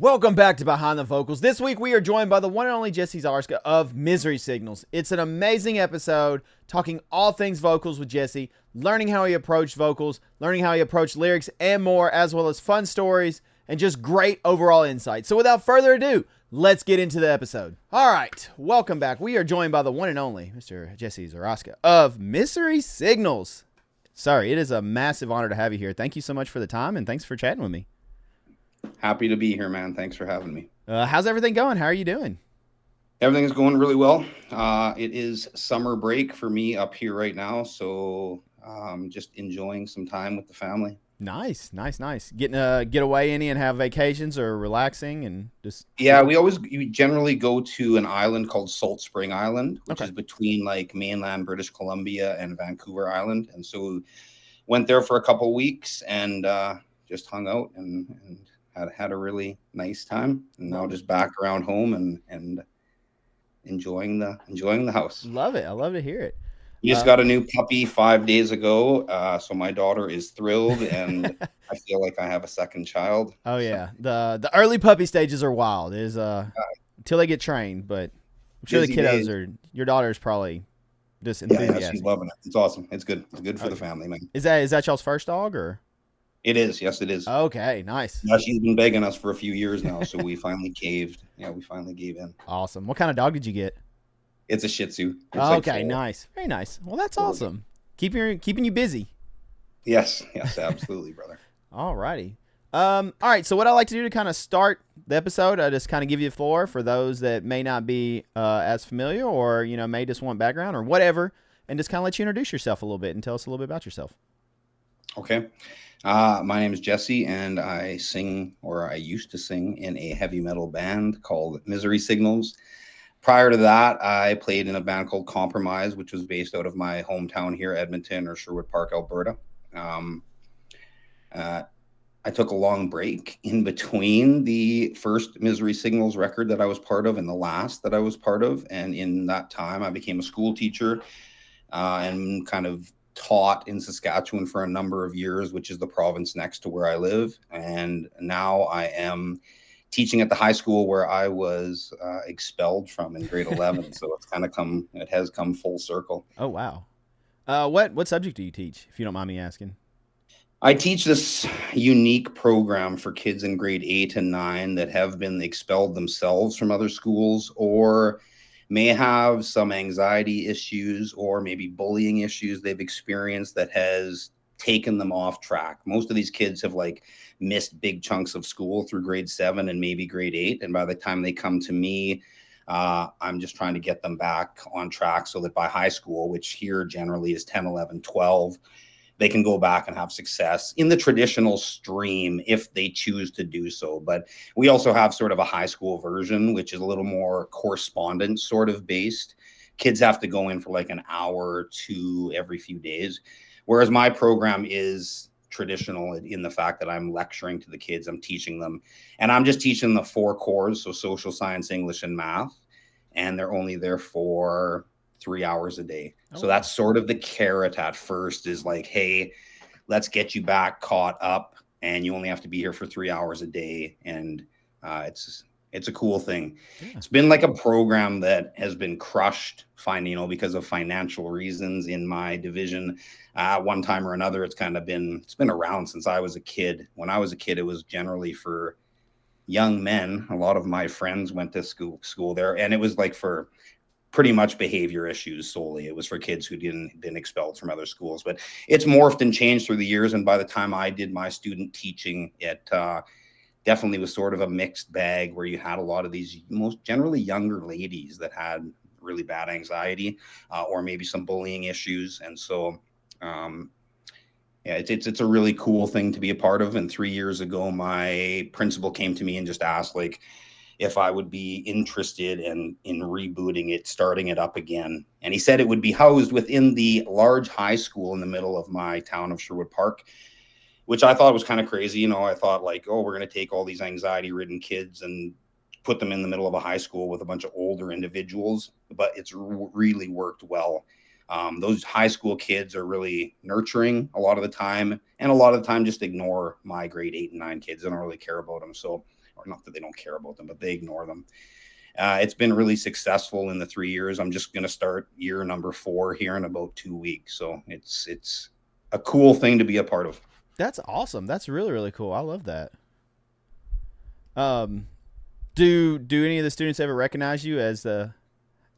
Welcome back to Behind the Vocals. This week we are joined by the one and only Jesse Zaraska of Misery Signals. It's an amazing episode talking all things vocals with Jesse, learning how he approached vocals, learning how he approached lyrics and more, as well as fun stories and just great overall insight. So without further ado, let's get into the episode. All right, welcome back. We are joined by the one and only Mr. Jesse Zaraska of Misery Signals. Sorry, it is a massive honor to have you here. Thank you so much for the time and thanks for chatting with me. Happy to be here, man. Thanks for having me. How's everything going? How are you doing? Everything is going really well. It is summer break for me up here right now, so just enjoying some time with the family. Nice. Getting get away any and have vacations or relaxing and just. Yeah, we generally go to an island called Salt Spring Island, which is between like mainland British Columbia and Vancouver Island, and so we went there for a couple weeks and just hung out and had a really nice time, and now just back around home and enjoying the house. Love it. I love to hear it. We just got a new puppy 5 days ago, so my daughter is thrilled, and I feel like I have a second child. Oh yeah, the early puppy stages are wild. Is until they get trained, but I'm sure the kiddos are. Your daughter's probably just enthusiastic. Yeah, she's loving it. It's awesome. It's good. It's good for the family, man. Is that y'all's first dog or? It is. Yes, it is. Okay, nice. Yeah, she's been begging us for a few years now, so we finally caved. Yeah, we finally gave in. Awesome. What kind of dog did you get? It's a Shih Tzu. Okay, nice. Very nice. Well, that's awesome. Keeping you busy. Yes, absolutely, brother. All righty. All right, so what I like to do to kind of start the episode, I just kind of give you the floor for those that may not be as familiar or, may just want background or whatever, and just kind of let you introduce yourself a little bit and tell us a little bit about yourself. Okay. My name is Jesse, and I used to sing in a heavy metal band called Misery Signals. Prior to that, I played in a band called Compromise, which was based out of my hometown here, Edmonton or Sherwood Park, Alberta. I took a long break in between the first Misery Signals record that I was part of and the last that I was part of. And in that time, I became a school teacher and kind of taught in Saskatchewan for a number of years, which is the province next to where I live. And now I am teaching at the high school where I was expelled from in grade 11. So it has come full circle. Oh, wow. What subject do you teach, if you don't mind me asking? I teach this unique program for kids in grade 8 and 9 that have been expelled themselves from other schools or may have some anxiety issues or maybe bullying issues they've experienced that has taken them off track. Most of these kids have missed big chunks of school through grade 7 and maybe grade 8. And by the time they come to me, I'm just trying to get them back on track so that by high school, which here generally is 10, 11, 12, they can go back and have success in the traditional stream if they choose to do so. But we also have sort of a high school version, which is a little more correspondence sort of based. Kids have to go in for an hour or two every few days. Whereas my program is traditional in the fact that I'm lecturing to the kids, I'm teaching them, and I'm just teaching the 4 cores, so social science, English, and math, and they're only there for 3 hours a day. So that's sort of the carrot at first is hey, let's get you back caught up, and you only have to be here for 3 hours a day, and it's a cool thing. Yeah. It's been a program that has been crushed, because of financial reasons in my division. One time or another, it's been around since I was a kid. When I was a kid, it was generally for young men. A lot of my friends went to school there, and it was for pretty much behavior issues solely. It was for kids who been expelled from other schools, but it's morphed and changed through the years. And by the time I did my student teaching, it definitely was sort of a mixed bag where you had a lot of these most generally younger ladies that had really bad anxiety or maybe some bullying issues. And so, it's a really cool thing to be a part of. And 3 years ago, my principal came to me and just asked if I would be interested in rebooting it, starting it up again. And he said it would be housed within the large high school in the middle of my town of Sherwood Park, which I thought was kind of crazy. I thought we're going to take all these anxiety-ridden kids and put them in the middle of a high school with a bunch of older individuals, but it's really worked well. Those high school kids are really nurturing a lot of the time, and a lot of the time just ignore my grade 8 and 9 kids. They don't really care about them. So or not that they don't care about them, but they ignore them. It's been really successful in the 3 years. I'm just going to start year number 4 here in about 2 weeks. So it's a cool thing to be a part of. That's awesome. That's really, really cool. I love that. Um, do any of the students ever recognize you as the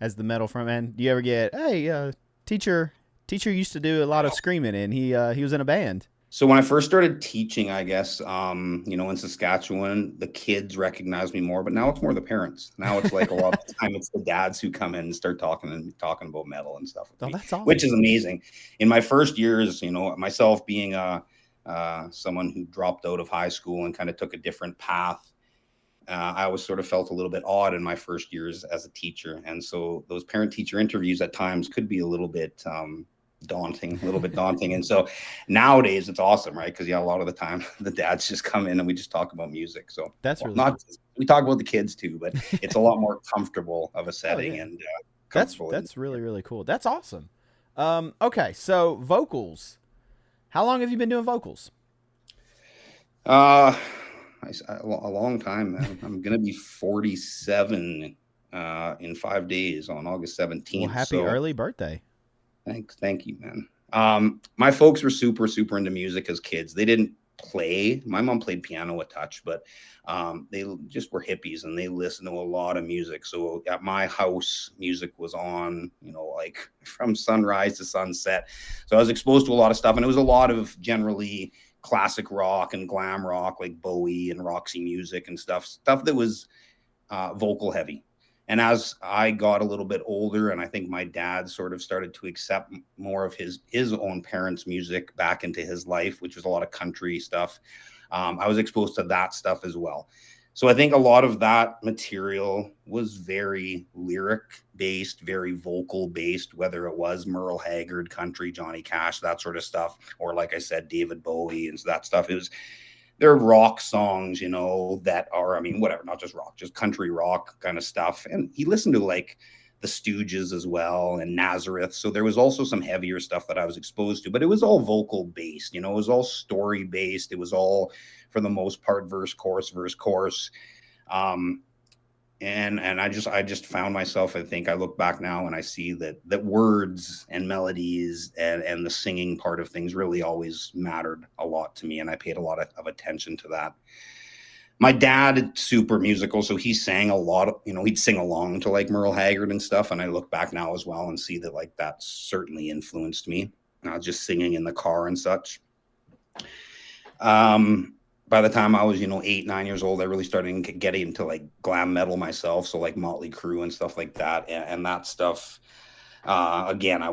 metal frontman? Do you ever get, hey, teacher used to do a lot of screaming, and he was in a band? So when I first started teaching, I guess, in Saskatchewan, the kids recognized me more, but now it's more the parents. Now it's like a lot of the time it's the dads who come in and start talking about metal and stuff with Oh, me, that's awesome. which is amazing. In my first years, myself being someone who dropped out of high school and kind of took a different path, I always sort of felt a little bit odd in my first years as a teacher. And so those parent-teacher interviews at times could be a little bit daunting. And so nowadays it's awesome, right? Because a lot of the time the dads just come in and we just talk about music. So That's really not cool. We talk about the kids too, but it's a lot more comfortable of a setting. Oh, yeah. And That's comfortable. that's really, really cool. That's awesome. Okay, so vocals. How long have you been doing vocals? A long time, man. I'm gonna be 47 in 5 days on August Well, 17th. happy So early birthday. thank you, man. My folks were super, super into music as kids. They didn't play. My mom played piano a touch, but they just were hippies and they listened to a lot of music. So at my house, music was on, like from sunrise to sunset. So I was exposed to a lot of stuff, and it was a lot of generally classic rock and glam rock, like Bowie and Roxy Music and stuff that was vocal heavy. And as I got a little bit older, and I think my dad sort of started to accept more of his own parents' music back into his life, which was a lot of country stuff, I was exposed to that stuff as well. So I think a lot of that material was very lyric based, very vocal based, whether it was Merle Haggard, country, Johnny Cash, that sort of stuff, or like I said, David Bowie and that stuff. They're rock songs, that are, whatever, not just rock, just country rock kind of stuff. And he listened to like the Stooges as well and Nazareth. So there was also some heavier stuff that I was exposed to, but it was all vocal based, it was all story based. It was all, for the most part, verse, chorus. And I just found myself, I think I look back now and I see that words and melodies and the singing part of things really always mattered a lot to me. And I paid a lot of attention to that. My dad, super musical. So he sang a lot of, he'd sing along to like Merle Haggard and stuff. And I look back now as well and see that like that certainly influenced me, just singing in the car and such. By the time I was, 8, 9 years old, I really started getting into like glam metal myself. So like Motley Crue and stuff like that. And that stuff, again, I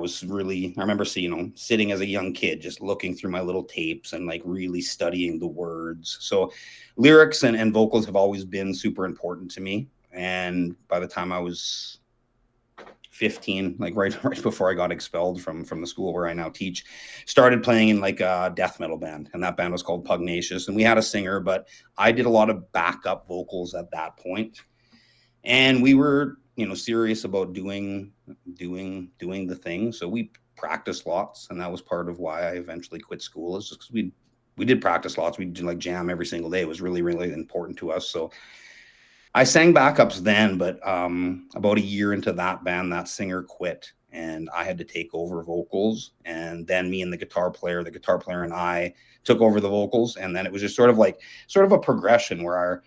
remember seeing, sitting as a young kid, just looking through my little tapes and like really studying the words. So lyrics and vocals have always been super important to me. And by the time I was 15, like right before I got expelled from the school where I now teach, started playing in like a death metal band, and that band was called Pugnacious, and we had a singer, but I did a lot of backup vocals at that point. And we were, serious about doing the thing. So we practiced lots, and that was part of why I eventually quit school, is just because we did practice lots. We did like jam every single day. It was really, really important to us. So I sang backups then, but about a year into that band, that singer quit and I had to take over vocals. And then me and the guitar player and I took over the vocals. And then it was just sort of a progression where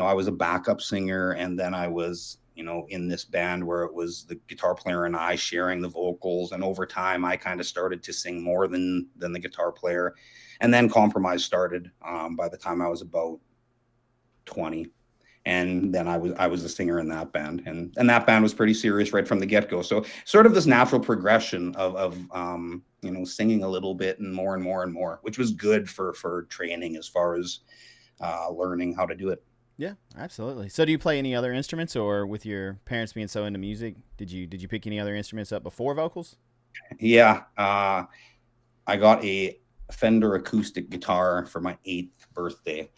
I was a backup singer, and then I was, in this band where it was the guitar player and I sharing the vocals. And over time, I kind of started to sing more than the guitar player. And then compromise started by the time I was about 20. And then I was a singer in that band, and that band was pretty serious right from the get-go. So sort of this natural progression of singing a little bit and more and more and more, which was good for training as far as learning how to do it. Yeah, absolutely. So do you play any other instruments, or with your parents being so into music, did you pick any other instruments up before vocals? Yeah, I got a Fender acoustic guitar for my 8th birthday.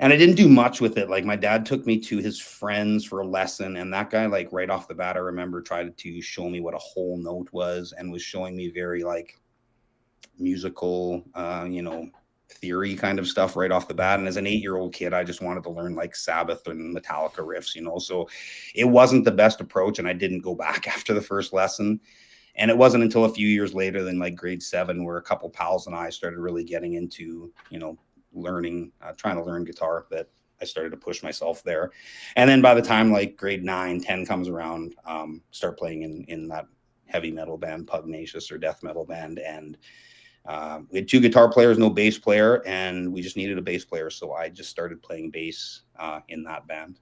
And I didn't do much with it. Like my dad took me to his friends for a lesson, and that guy, like right off the bat, I remember tried to show me what a whole note was and was showing me very like musical, theory kind of stuff right off the bat. And as an 8-year-old kid, I just wanted to learn like Sabbath and Metallica riffs, so it wasn't the best approach. And I didn't go back after the first lesson. And it wasn't until a few years later than like grade 7 where a couple pals and I started really getting into, learning, trying to learn guitar, that I started to push myself there. And then by the time like grade 9, 10 comes around, start playing in that heavy metal band, Pugnacious, or death metal band. And we had 2 guitar players, no bass player, and we just needed a bass player. So I just started playing bass in that band.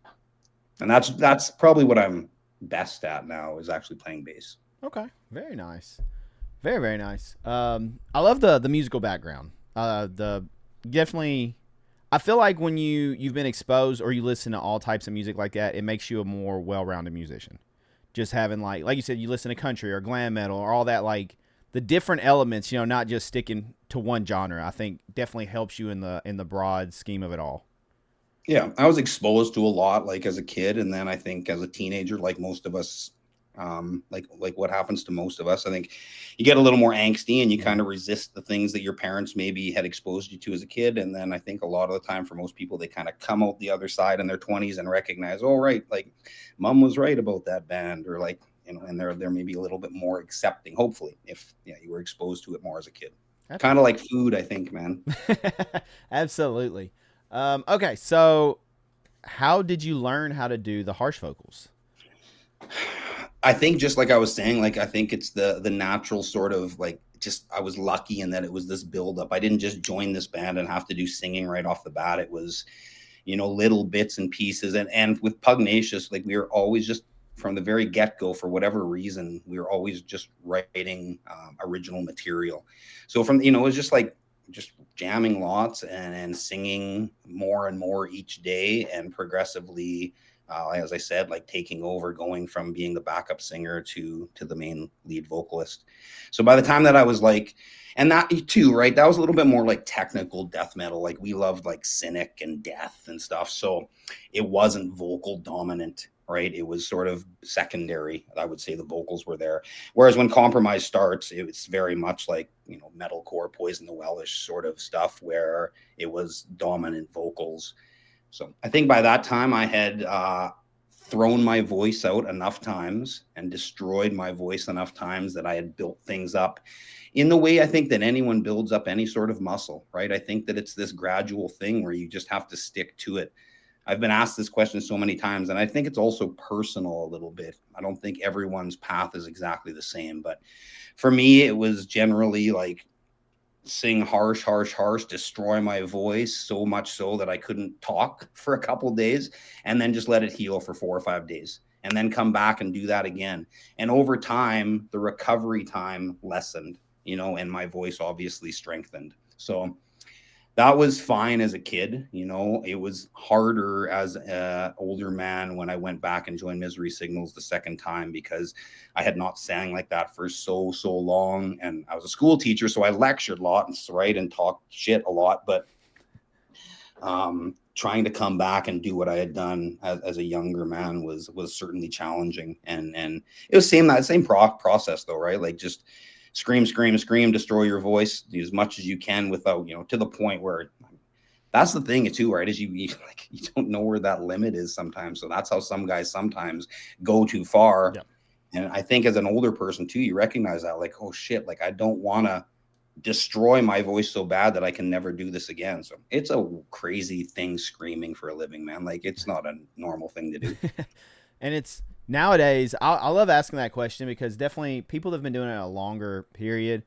And that's probably what I'm best at now, is actually playing bass. Okay, very nice, very very nice. I love the musical background. The definitely, I feel like when you've been exposed or you listen to all types of music like that, it makes you a more well-rounded musician. Just having like you said, you listen to country or glam metal or all that, like the different elements, not just sticking to one genre. I think definitely helps you in the broad scheme of it all. Yeah, I was exposed to a lot like as a kid, and then I think as a teenager, like most of us, like what happens to most of us, I think you get a little more angsty and you kind of resist the things that your parents maybe had exposed you to as a kid. And then I think a lot of the time for most people, they kind of come out the other side in their 20s and recognize, oh right, like mom was right about that band, or like, and they're maybe a little bit more accepting, hopefully, if you were exposed to it more as a kid. Kind of like food, I think, man. Absolutely. Okay, so how did you learn how to do the harsh vocals? I think just like I was saying, like I think it's the natural sort of like, just I was lucky in that it was this buildup. I didn't just join this band and have to do singing right off the bat. It was, little bits and pieces. And with Pugnacious, like we were always just from the very get-go, for whatever reason, we were always just writing original material. So it was just like just jamming lots and singing more and more each day, and progressively, as I said, like taking over, going from being the backup singer to the main lead vocalist. So by the time that I was like, and that too, right, that was a little bit more like technical death metal. Like we loved like Cynic and Death and stuff. So it wasn't vocal dominant, right? It was sort of secondary. I would say the vocals were there. Whereas when Compromise starts, it's very much like, metalcore, Poison the Wellish sort of stuff, where it was dominant vocals. So I think by that time I had thrown my voice out enough times and destroyed my voice enough times that I had built things up in the way I think that anyone builds up any sort of muscle, right? I think that it's this gradual thing where you just have to stick to it. I've been asked this question so many times, and I think it's also personal a little bit. I don't think everyone's path is exactly the same, but for me, it was generally like sing harsh, harsh, harsh, destroy my voice so much so that I couldn't talk for a couple of days, and then just let it heal for 4 or 5 days, and then come back and do that again. And over time, the recovery time lessened, and my voice obviously strengthened. So that was fine as a kid. It was harder as an older man when I went back and joined Misery Signals the second time, because I had not sang like that for so long. And I was a school teacher, so I lectured a lot, right, and talked shit a lot. But trying to come back and do what I had done as a younger man was certainly challenging. And it was that same process though, right? Like just scream, scream, scream, destroy your voice as much as you can without, to the point where, that's the thing too, right? Is you don't know where that limit is sometimes. So that's how some guys sometimes go too far. Yep. And I think as an older person too, you recognize that, like, oh shit, like I don't want to destroy my voice so bad that I can never do this again. So it's a crazy thing, screaming for a living, man. Like it's not a normal thing to do. And it's nowadays, I love asking that question, because definitely people that have been doing it a longer period,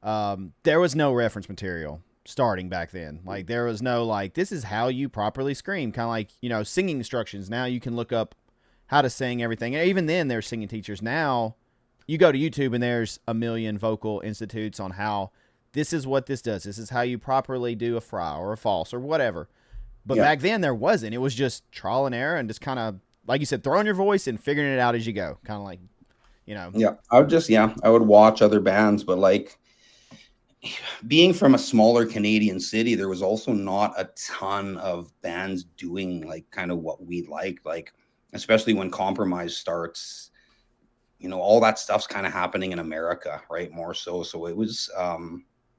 there was no reference material starting back then. Like there was no like, this is how you properly scream, kind of like, singing instructions. Now you can look up how to sing everything. And even then there's singing teachers. Now you go to YouTube and there's a million vocal institutes on how this is what this does. This is how you properly do a fry or a false or whatever. But back then there wasn't. It was just trial and error and just kind of, like you said, throwing your voice and figuring it out as you go. Kind of like, Yeah, I would watch other bands, but like being from a smaller Canadian city, there was also not a ton of bands doing like kind of what we like, especially when Compromise starts, all that stuff's kind of happening in America, right? More so. So it was,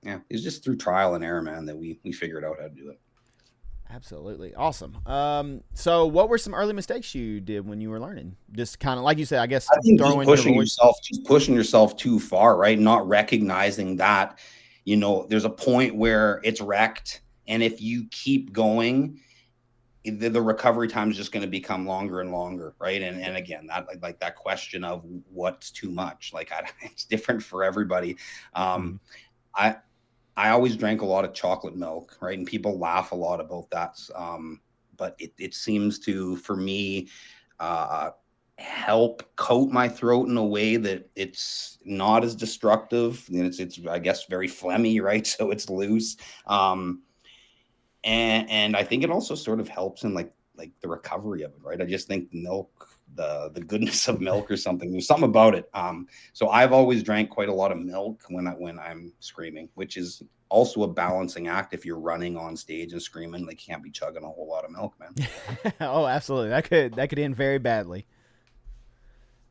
yeah, it's just through trial and error, man, that we figured out how to do it. Absolutely. Awesome. So what were some early mistakes you did when you were learning? Just kind of like you said, I guess I think throwing your voice. just pushing yourself too far, right? Not recognizing that, there's a point where it's wrecked. And if you keep going, the recovery time is just going to become longer and longer, right? And again, that like that question of what's too much, like it's different for everybody. Mhm. I I always drank a lot of chocolate milk, right? And people laugh a lot about that. But it seems to, for me, uh, help coat my throat in a way that it's not as destructive. And it's I guess very phlegmy, right? So it's loose. And I think it also sort of helps in like the recovery of it, right? I just think milk, the goodness of milk or something. There's something about it. So I've always drank quite a lot of milk when I'm screaming, which is also a balancing act. If you're running on stage and screaming, like you can't be chugging a whole lot of milk, man. Oh, absolutely. That could end very badly.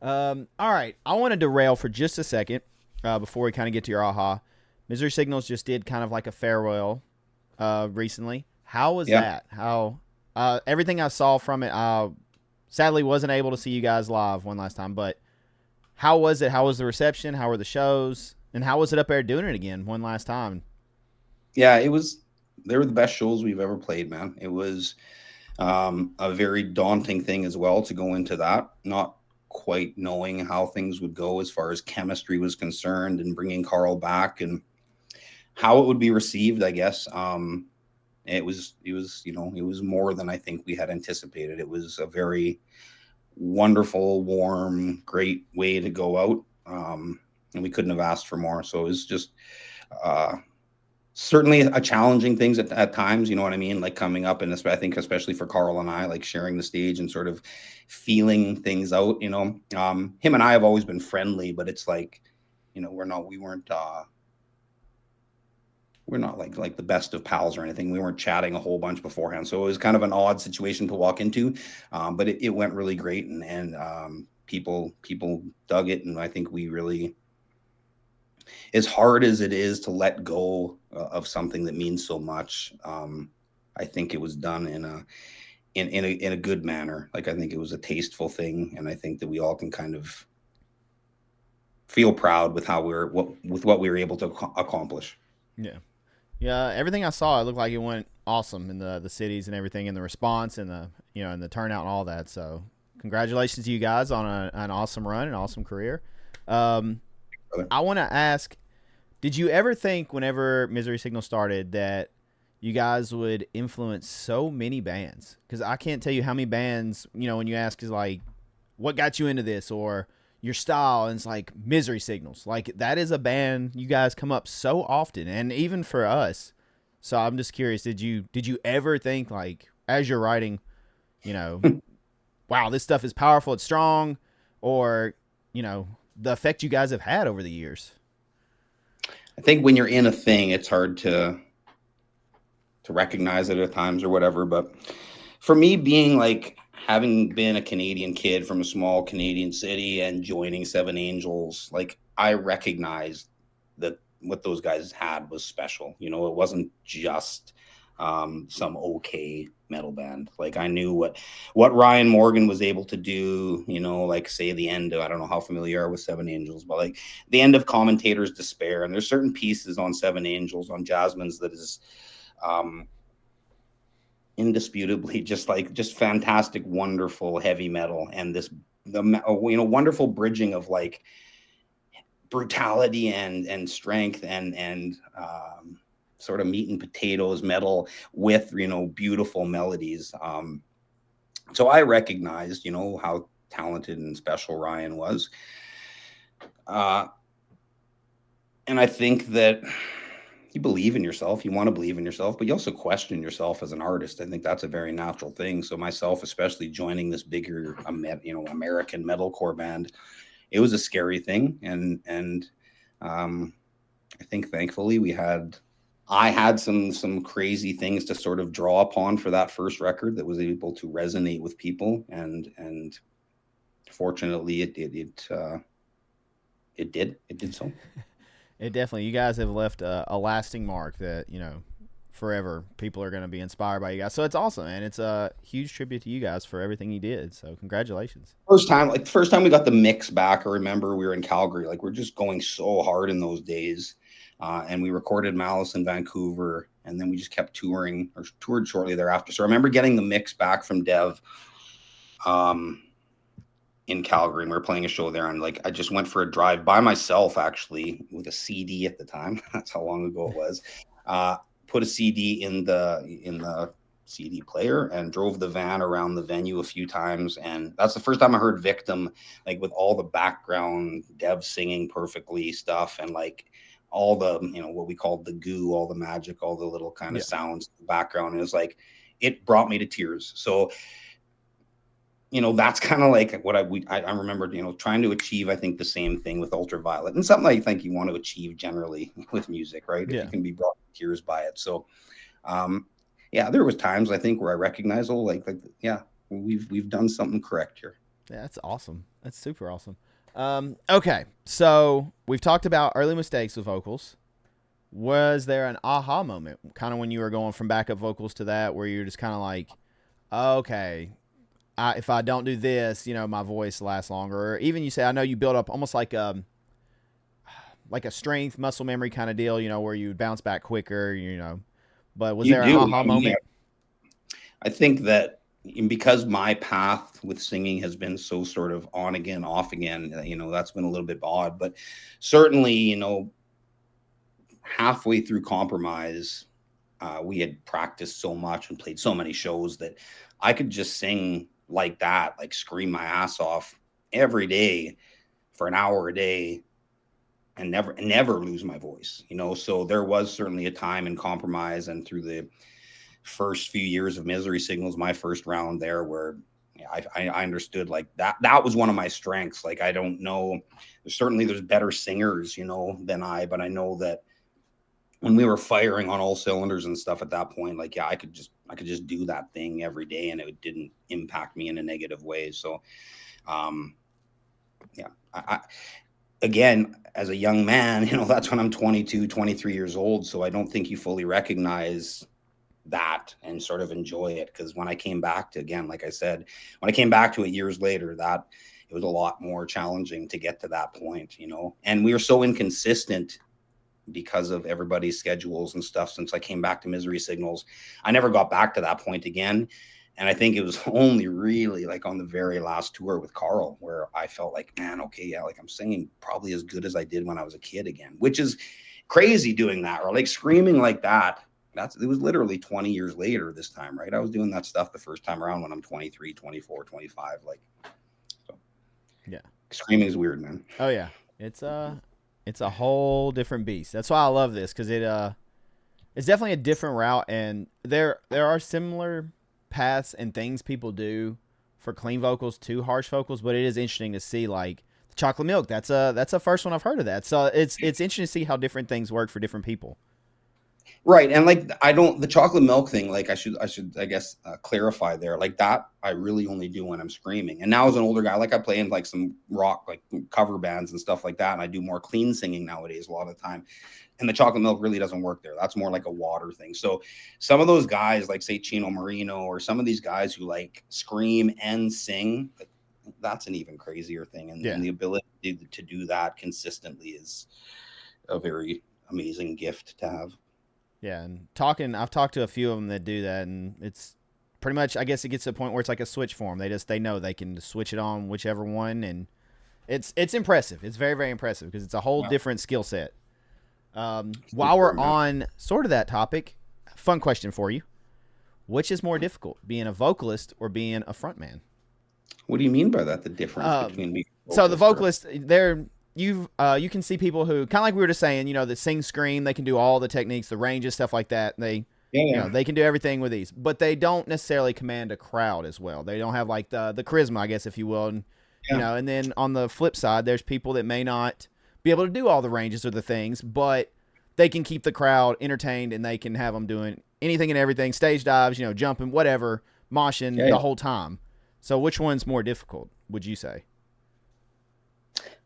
All right. I want to derail for just a second before we kind of get to your aha. Misery Signals just did kind of like a farewell recently. How was Yeah. that? How everything I saw from it, I sadly wasn't able to see you guys live one last time, but how was it? How was the reception? How were the shows? And how was it up there doing it again one last time? Yeah, they were the best shows we've ever played, man. It was a very daunting thing as well to go into that, not quite knowing how things would go as far as chemistry was concerned and bringing Carl back and how it would be received, I guess. It was more than I think we had anticipated. It was a very wonderful, warm, great way to go out. And we couldn't have asked for more. So it was just, uh, certainly a challenging things at times, you know what I mean? Like coming up, and I think especially for Carl and I, like sharing the stage and sort of feeling things out, him and I have always been friendly, but it's like, we're not like the best of pals or anything. We weren't chatting a whole bunch beforehand. So it was kind of an odd situation to walk into. But it went really great, and people dug it. And I think we really, as hard as it is to let go of something that means so much, I think it was done in a good manner. Like I think it was a tasteful thing, and I think that we all can kind of feel proud with what we were able to accomplish. Yeah. Yeah, everything I saw, it looked like it went awesome in the cities and everything, and the response and the turnout and all that. So, congratulations to you guys on an awesome run, an awesome career. Um, I want to ask, did you ever think, whenever Misery Signal started, that you guys would influence so many bands? Because I can't tell you how many bands, when you ask, is like, what got you into this, or your style, and it's like Misery Signals. Like that is a band you guys come up so often, and even for us. So I'm just curious, did you ever think, like, as you're writing, you know, wow, this stuff is powerful, it's strong, or the effect you guys have had over the years? I think when you're in a thing, it's hard to recognize it at times or whatever. But for me, being like having been a Canadian kid from a small Canadian city and joining Seven Angels, like I recognized that what those guys had was special. It wasn't just some okay metal band. Like I knew what Ryan Morgan was able to do. Like say the end of, I don't know how familiar you are with Seven Angels, but like the end of Commentator's Despair, and there's certain pieces on Seven Angels, on Jasmine's, that is um, indisputably just fantastic, wonderful heavy metal, and the wonderful bridging of like brutality and strength and sort of meat and potatoes metal with beautiful melodies. So I recognized how talented and special Ryan was, uh, and I think that you believe in yourself, you want to believe in yourself, but you also question yourself as an artist. I think that's a very natural thing. So myself, especially joining this bigger, American metalcore band, it was a scary thing. And I think thankfully I had some crazy things to sort of draw upon for that first record that was able to resonate with people. And fortunately it did so. It definitely, you guys have left a lasting mark that, forever people are going to be inspired by you guys. So it's awesome, and it's a huge tribute to you guys for everything you did. So congratulations. First time we got the mix back, I remember we were in Calgary. Like, we're just going so hard in those days. And we recorded Malice in Vancouver, and then we just kept touring, or toured shortly thereafter. So I remember getting the mix back from Dev in Calgary, and we were playing a show there. And like, I just went for a drive by myself, actually, with a CD at the time. That's how long ago it was. Put a CD in the CD player and drove the van around the venue a few times. And that's the first time I heard Victim, like with all the background Dev singing perfectly stuff, and like all the, what we called the goo, all the magic, all the little kind of sounds in the background. And it was like, it brought me to tears. So, that's kind of like what I remember, trying to achieve, I think, the same thing with Ultraviolet, and something I think you want to achieve generally with music, right? If you can be brought to tears by it. So, there was times I think where I recognize, we've done something correct here. Yeah, that's awesome. That's super awesome. Okay, so we've talked about early mistakes with vocals. Was there an aha moment, kind of when you were going from backup vocals to that, where you're just kind of like, okay, if I don't do this, my voice lasts longer? Or even you say, I know you build up almost like a strength, muscle memory kind of deal, where you bounce back quicker, But was there an aha moment? I think that because my path with singing has been so sort of on again, off again, that's been a little bit odd. But certainly, halfway through Compromise, we had practiced so much and played so many shows that I could just sing like that, like scream my ass off every day for an hour a day and never lose my voice, So there was certainly a time in Compromise and through the first few years of Misery Signals, my first round there, where I understood like that was one of my strengths. Like, I don't know, there's better singers, than I, but I know that when we were firing on all cylinders and stuff at that point, like, I could just do that thing every day and it didn't impact me in a negative way. So, I again, as a young man, that's when I'm 22, 23 years old. So I don't think you fully recognize that and sort of enjoy it. Because when I came back to, again, like I said, when I came back to it years later, that it was a lot more challenging to get to that point, and we were so inconsistent because of everybody's schedules and stuff. Since I came back to Misery Signals, I never got back to that point again. And I think it was only really like on the very last tour with Carl where I felt like, man, okay, yeah, like I'm singing probably as good as I did when I was a kid again, which is crazy doing that, or like screaming like that. It was literally 20 years later this time, right? I was doing that stuff the first time around when I'm 23, 24, 25. Like, so yeah, screaming is weird, man. Oh yeah. It's a whole different beast. That's why I love this. Cause it's definitely a different route, and there are similar paths and things people do for clean vocals to harsh vocals, but it is interesting to see like the Chocolate Milk. That's a first one I've heard of that. So it's interesting to see how different things work for different people. Right. And like, the chocolate milk thing, like I should, I guess, clarify there, like that I really only do when I'm screaming. And now as an older guy, like I play in like some rock, like cover bands and stuff like that. And I do more clean singing nowadays a lot of the time. And the chocolate milk really doesn't work there. That's more like a water thing. So some of those guys, like say Chino Marino, or some of these guys who like scream and sing, like, that's an even crazier thing. And the ability to do that consistently is a very amazing gift to have. Yeah, and I've talked to a few of them that do that, and it's pretty much, I guess it gets to the point where it's like a switch for them. They know they can switch it on whichever one, and it's impressive. It's very, very impressive because it's a whole different skill set. While we're on sort of that topic, fun question for you. Which is more difficult, being a vocalist or being a frontman? What do you mean by that, the difference between me? So the vocalist, you can see people who, kind of like we were just saying, that sing, scream, they can do all the techniques, the ranges, stuff like that. They they can do everything with these, but they don't necessarily command a crowd as well. They don't have like the charisma, I guess, if you will. And and then on the flip side, there's people that may not be able to do all the ranges or the things, but they can keep the crowd entertained, and they can have them doing anything and everything, stage dives, jumping, whatever, moshing the whole time. So which one's more difficult, would you say?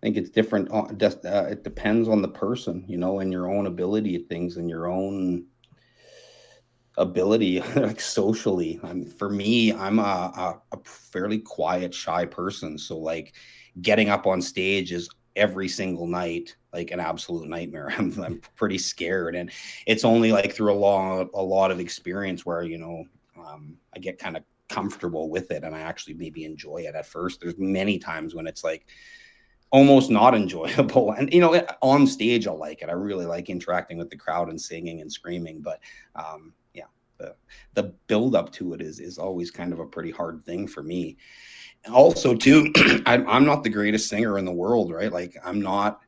think it's different. It depends on the person, and your own ability at things and your own ability, like socially. For me, I'm a fairly quiet, shy person. So like getting up on stage is every single night like an absolute nightmare. I'm pretty scared, and it's only like through a lot of experience where I get kind of comfortable with it, and I actually maybe enjoy it. At first, there's many times when it's like almost not enjoyable, and on stage I like it. I really like interacting with the crowd and singing and screaming, but yeah, the build up to it is always kind of a pretty hard thing for me. And also too, I'm not the greatest singer in the world, right? Like I'm not.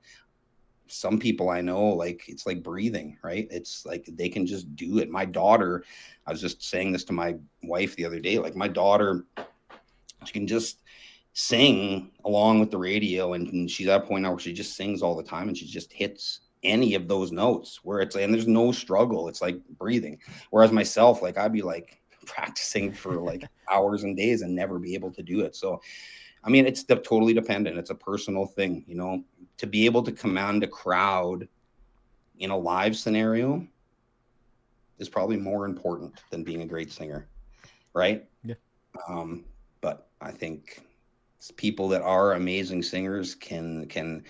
Some people I know, like it's like breathing, right? It's like they can just do it. My daughter, I was just saying this to my wife the other day, like my daughter, she can just sing along with the radio, and she's at a point now where she just sings all the time, and she just hits any of those notes where it's, and there's no struggle. It's like breathing. Whereas myself, like I'd be like practicing for like hours and days and never be able to do it. So I mean, it's totally dependent. It's a personal thing, to be able to command a crowd in a live scenario is probably more important than being a great singer, right? Yeah. But I think people that are amazing singers can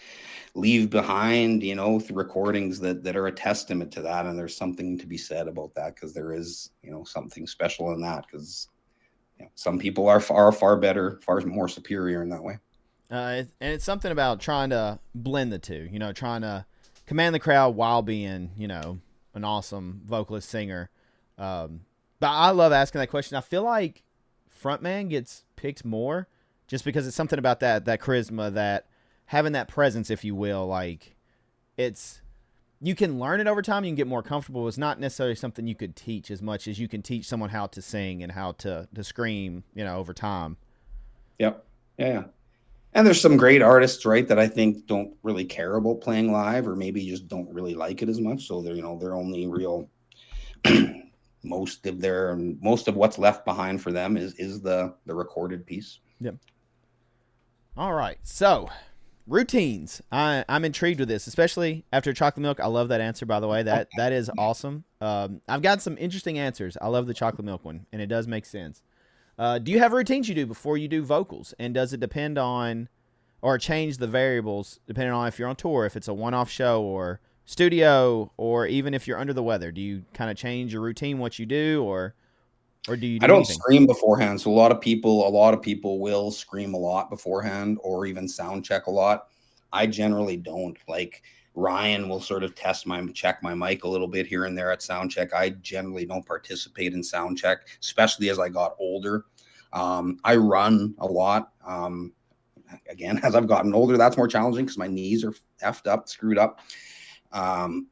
leave behind, recordings that are a testament to that. And there's something to be said about that, because there is, something special in that, because some people are far better, far more superior in that way. And it's something about trying to blend the two, trying to command the crowd while being, an awesome vocalist singer. But I love asking that question. I feel like frontman gets picked more just because it's something about that charisma, that having that presence, if you will. Like you can learn it over time. You can get more comfortable. It's not necessarily something you could teach as much as you can teach someone how to sing and how to scream, over time. Yep. Yeah. And there's some great artists, right, that I think don't really care about playing live, or maybe just don't really like it as much. So they're only real most of what's left behind for them is the recorded piece. Yep. All right. So routines. I'm intrigued with this, especially after chocolate milk. I love that answer, by the way. That is awesome. I've got some interesting answers. I love the chocolate milk one, and it does make sense. Do you have routines you do before you do vocals? And does it depend on, or change the variables depending on if you're on tour, if it's a one-off show or studio, or even if you're under the weather? Do you kind of change your routine, what you do, or do you do I don't anything? scream beforehand. So a lot of people will scream a lot beforehand, or even sound check a lot. I generally don't. Like Ryan will sort of check my mic a little bit here and there at sound check. I generally don't participate in sound check, especially as I got older. I run a lot. Again, as I've gotten older, that's more challenging because my knees are effed up, screwed up.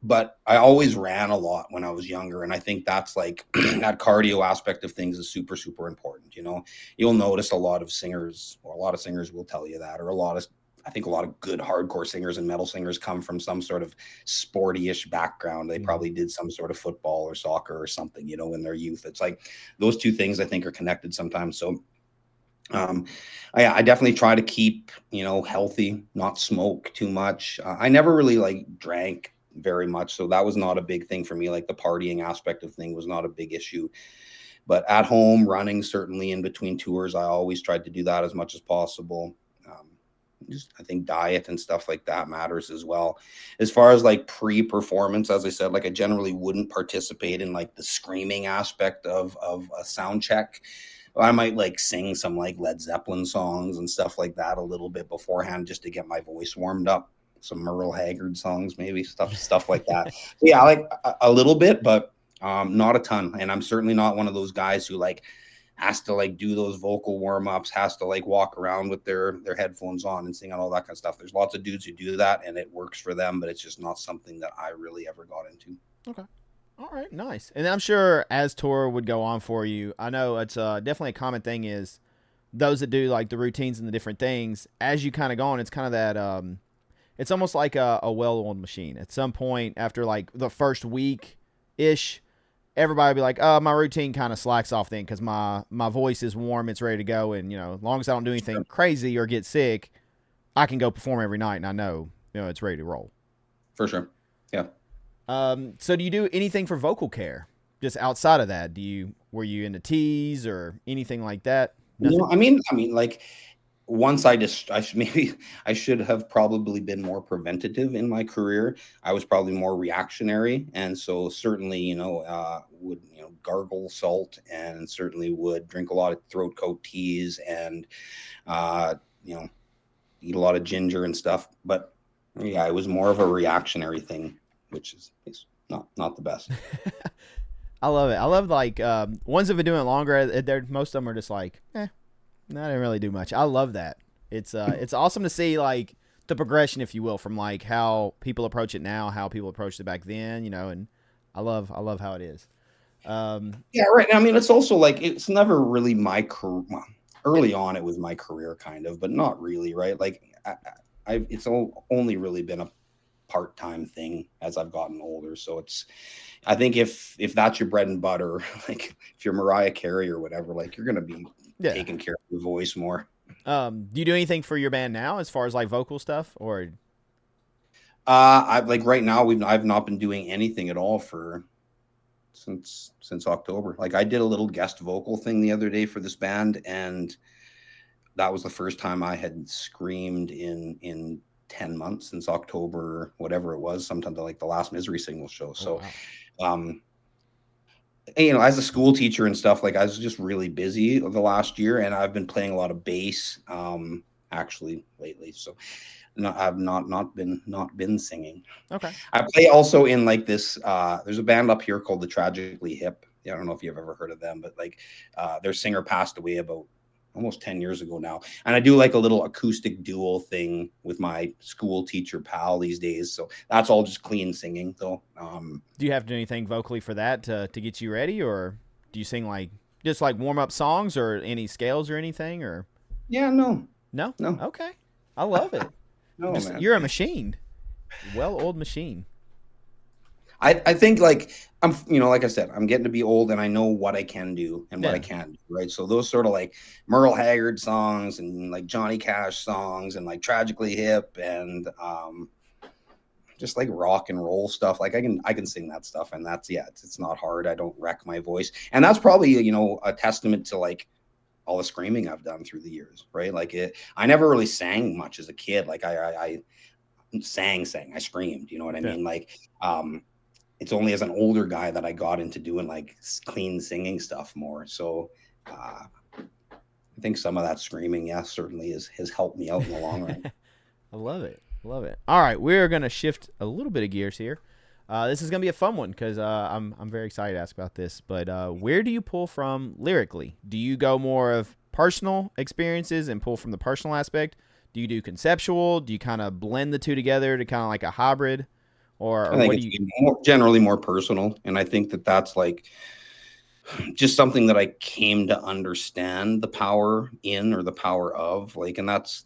But I always ran a lot when I was younger. And I think that's like that cardio aspect of things is super, super important. You'll notice a lot of singers will tell you that, or I think a lot of good hardcore singers and metal singers come from some sort of sporty-ish background. They probably did some sort of football or soccer or something, in their youth. It's like those two things I think are connected sometimes. So I definitely try to keep, healthy, not smoke too much. I never really like drank very much. So that was not a big thing for me. Like the partying aspect of thing was not a big issue, but at home running, certainly in between tours, I always tried to do that as much as possible. I think diet and stuff like that matters as well. As far as like pre-performance, as I said, like I generally wouldn't participate in like the screaming aspect of a sound check. I might like sing some like Led Zeppelin songs and stuff like that a little bit beforehand, just to get my voice warmed up. Some Merle Haggard songs, maybe stuff like that. So yeah, like a little bit, but not a ton. And I'm certainly not one of those guys who like has to like do those vocal warm-ups, has to like walk around with their headphones on and sing and all that kind of stuff. There's lots of dudes who do that and it works for them, but it's just not something that I really ever got into. Okay. All right, nice. And I'm sure as tour would go on for you, I know it's definitely a common thing is those that do like the routines and the different things, as you kind of go on, it's kind of that, it's almost like a well-oiled machine. At some point after like the first week-ish, everybody will be like, my routine kind of slacks off then because my voice is warm, it's ready to go. And, as long as I don't do anything crazy or get sick, I can go perform every night and I know, it's ready to roll. For sure. Yeah. So do you do anything for vocal care? Just outside of that, were you into teas or anything like that? Nothing. No, I mean, like once maybe I should have probably been more preventative in my career. I was probably more reactionary, and so certainly, would gargle salt, and certainly would drink a lot of throat coat teas, and uh, you know, eat a lot of ginger and stuff. But yeah, it was more of a reactionary thing, which is not the best. I love it. I love like ones that have been doing it longer. Most of them are just like, I didn't really do much. I love that. It's awesome to see like the progression, if you will, from like how people approach it now, how people approached it back then, and I love how it is. Yeah, right. I mean, it's also like it's never really my career. Early on, it was my career, kind of, but not really, right? Like, it's only really been a part-time thing as I've gotten older. So I think if that's your bread and butter, like if you're Mariah Carey or whatever, like you're gonna be taking care of your voice more. Do you do anything for your band now, as far as like vocal stuff, or? I've like right now I've not been doing anything at all since October. Like I did a little guest vocal thing the other day for this band, and that was the first time I had screamed in 10 months, since October, whatever it was, sometime like the last Misery Signal show. So, wow. As a school teacher and stuff, like I was just really busy the last year, and I've been playing a lot of bass, actually lately. So I've not been singing. Okay. I play also in like this, there's a band up here called the Tragically Hip. I don't know if you've ever heard of them, but like, their singer passed away about almost 10 years ago now. And I do like a little acoustic duo thing with my school teacher pal these days. So that's all just clean singing though. Do you have to do anything vocally for that to get you ready, or do you sing like just like warm up songs, or any scales or anything, or? Yeah, no. Okay. I love it. No, man. You're a machine. Well-oiled machine. I think like I'm, like I said, I'm getting to be old, and I know what I can do and what I can't do, right? So those sort of like Merle Haggard songs and like Johnny Cash songs and like Tragically Hip and just like rock and roll stuff, like I can sing that stuff, and that's it's not hard. I don't wreck my voice, and that's probably a testament to like all the screaming I've done through the years, right? Like I never really sang much as a kid. Like I sang, I screamed, you know what I mean? Like it's only as an older guy that I got into doing like clean singing stuff more. So I think some of that screaming, certainly has helped me out in the long run. I love it. Love it. All right, we're gonna shift a little bit of gears here. This is gonna be a fun one because I'm very excited to ask about this. But where do you pull from lyrically? Do you go more of personal experiences and pull from the personal aspect? Do you do conceptual? Do you kind of blend the two together to kind of like a hybrid? Or I think what it's do you? generally more personal, and I think that's like just something that I came to understand the power in, or the power of, like, and that's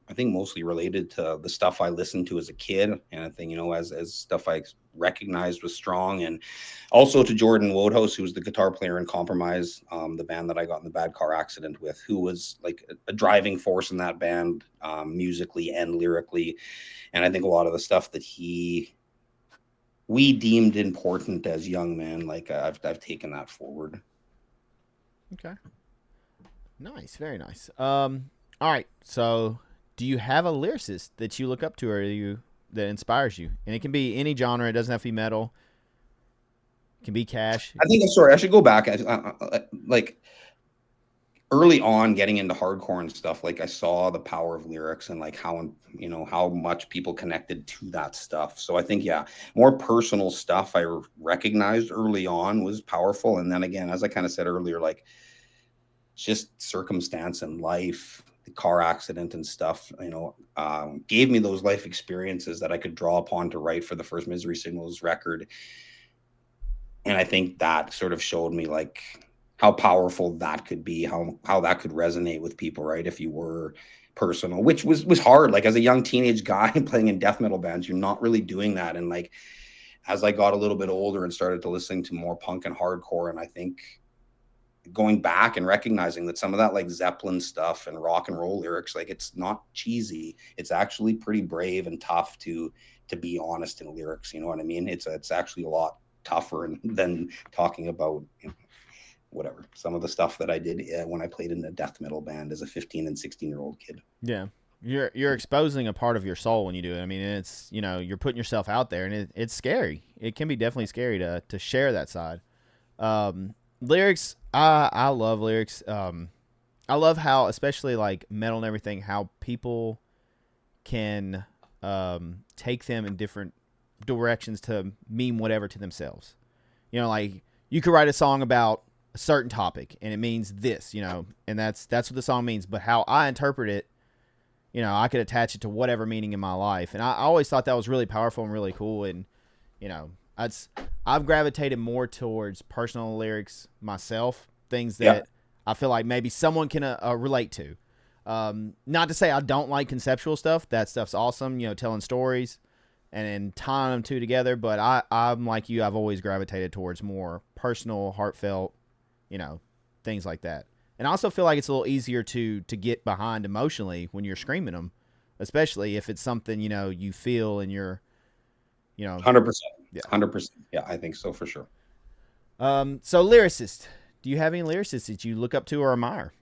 I think mostly related to the stuff I listened to as a kid, and I think as stuff I recognized was strong, and also to Jordan Wodehouse, who was the guitar player in Compromise, the band that I got in the bad car accident with, who was like a driving force in that band, musically and lyrically, and I think a lot of the stuff that we deemed important as young men, like I've taken that forward. Okay. Nice, very nice. All right, so. Do you have a lyricist that you look up to, or that inspires you? And it can be any genre. It doesn't have to be metal. It can be Cash. I think, sorry, I should go back. Like early on, getting into hardcore and stuff, like I saw the power of lyrics and like how much people connected to that stuff. So I think, more personal stuff I recognized early on was powerful. And then again, as I kind of said earlier, like it's just circumstance and life, the car accident and stuff, gave me those life experiences that I could draw upon to write for the first Misery Signals record. And I think that sort of showed me like how powerful that could be, how that could resonate with people, right? If you were personal, which was hard. Like as a young teenage guy playing in death metal bands, you're not really doing that. And like, as I got a little bit older and started to listen to more punk and hardcore, and I think going back and recognizing that some of that like Zeppelin stuff and rock and roll lyrics, like it's not cheesy. It's actually pretty brave and tough to be honest in lyrics. You know what I mean? It's actually a lot tougher than talking about, you know, whatever, some of the stuff that I did when I played in a death metal band as a 15 and 16-year-old kid. Yeah. You're exposing a part of your soul when you do it. I mean, it's, you know, you're putting yourself out there, and it's scary. It can be definitely scary to share that side. Lyrics, I love lyrics. I love how, especially like metal and everything, how people can take them in different directions to mean whatever to themselves. You know, like you could write a song about a certain topic and it means this, you know, and that's what the song means. But how I interpret it, you know, I could attach it to whatever meaning in my life. And I always thought that was really powerful and really cool. And, you know, I've gravitated more towards personal lyrics myself, things that I feel like maybe someone can relate to. Not to say I don't like conceptual stuff. That stuff's awesome, you know, telling stories and tying them two together. But I'm like you. I've always gravitated towards more personal, heartfelt, you know, things like that. And I also feel like it's a little easier to get behind emotionally when you're screaming them, especially if it's something, you know, you feel and you're, you know, 100%. yeah. 100%. Yeah, I think so for sure. So lyricists, do you have any lyricists that you look up to or admire?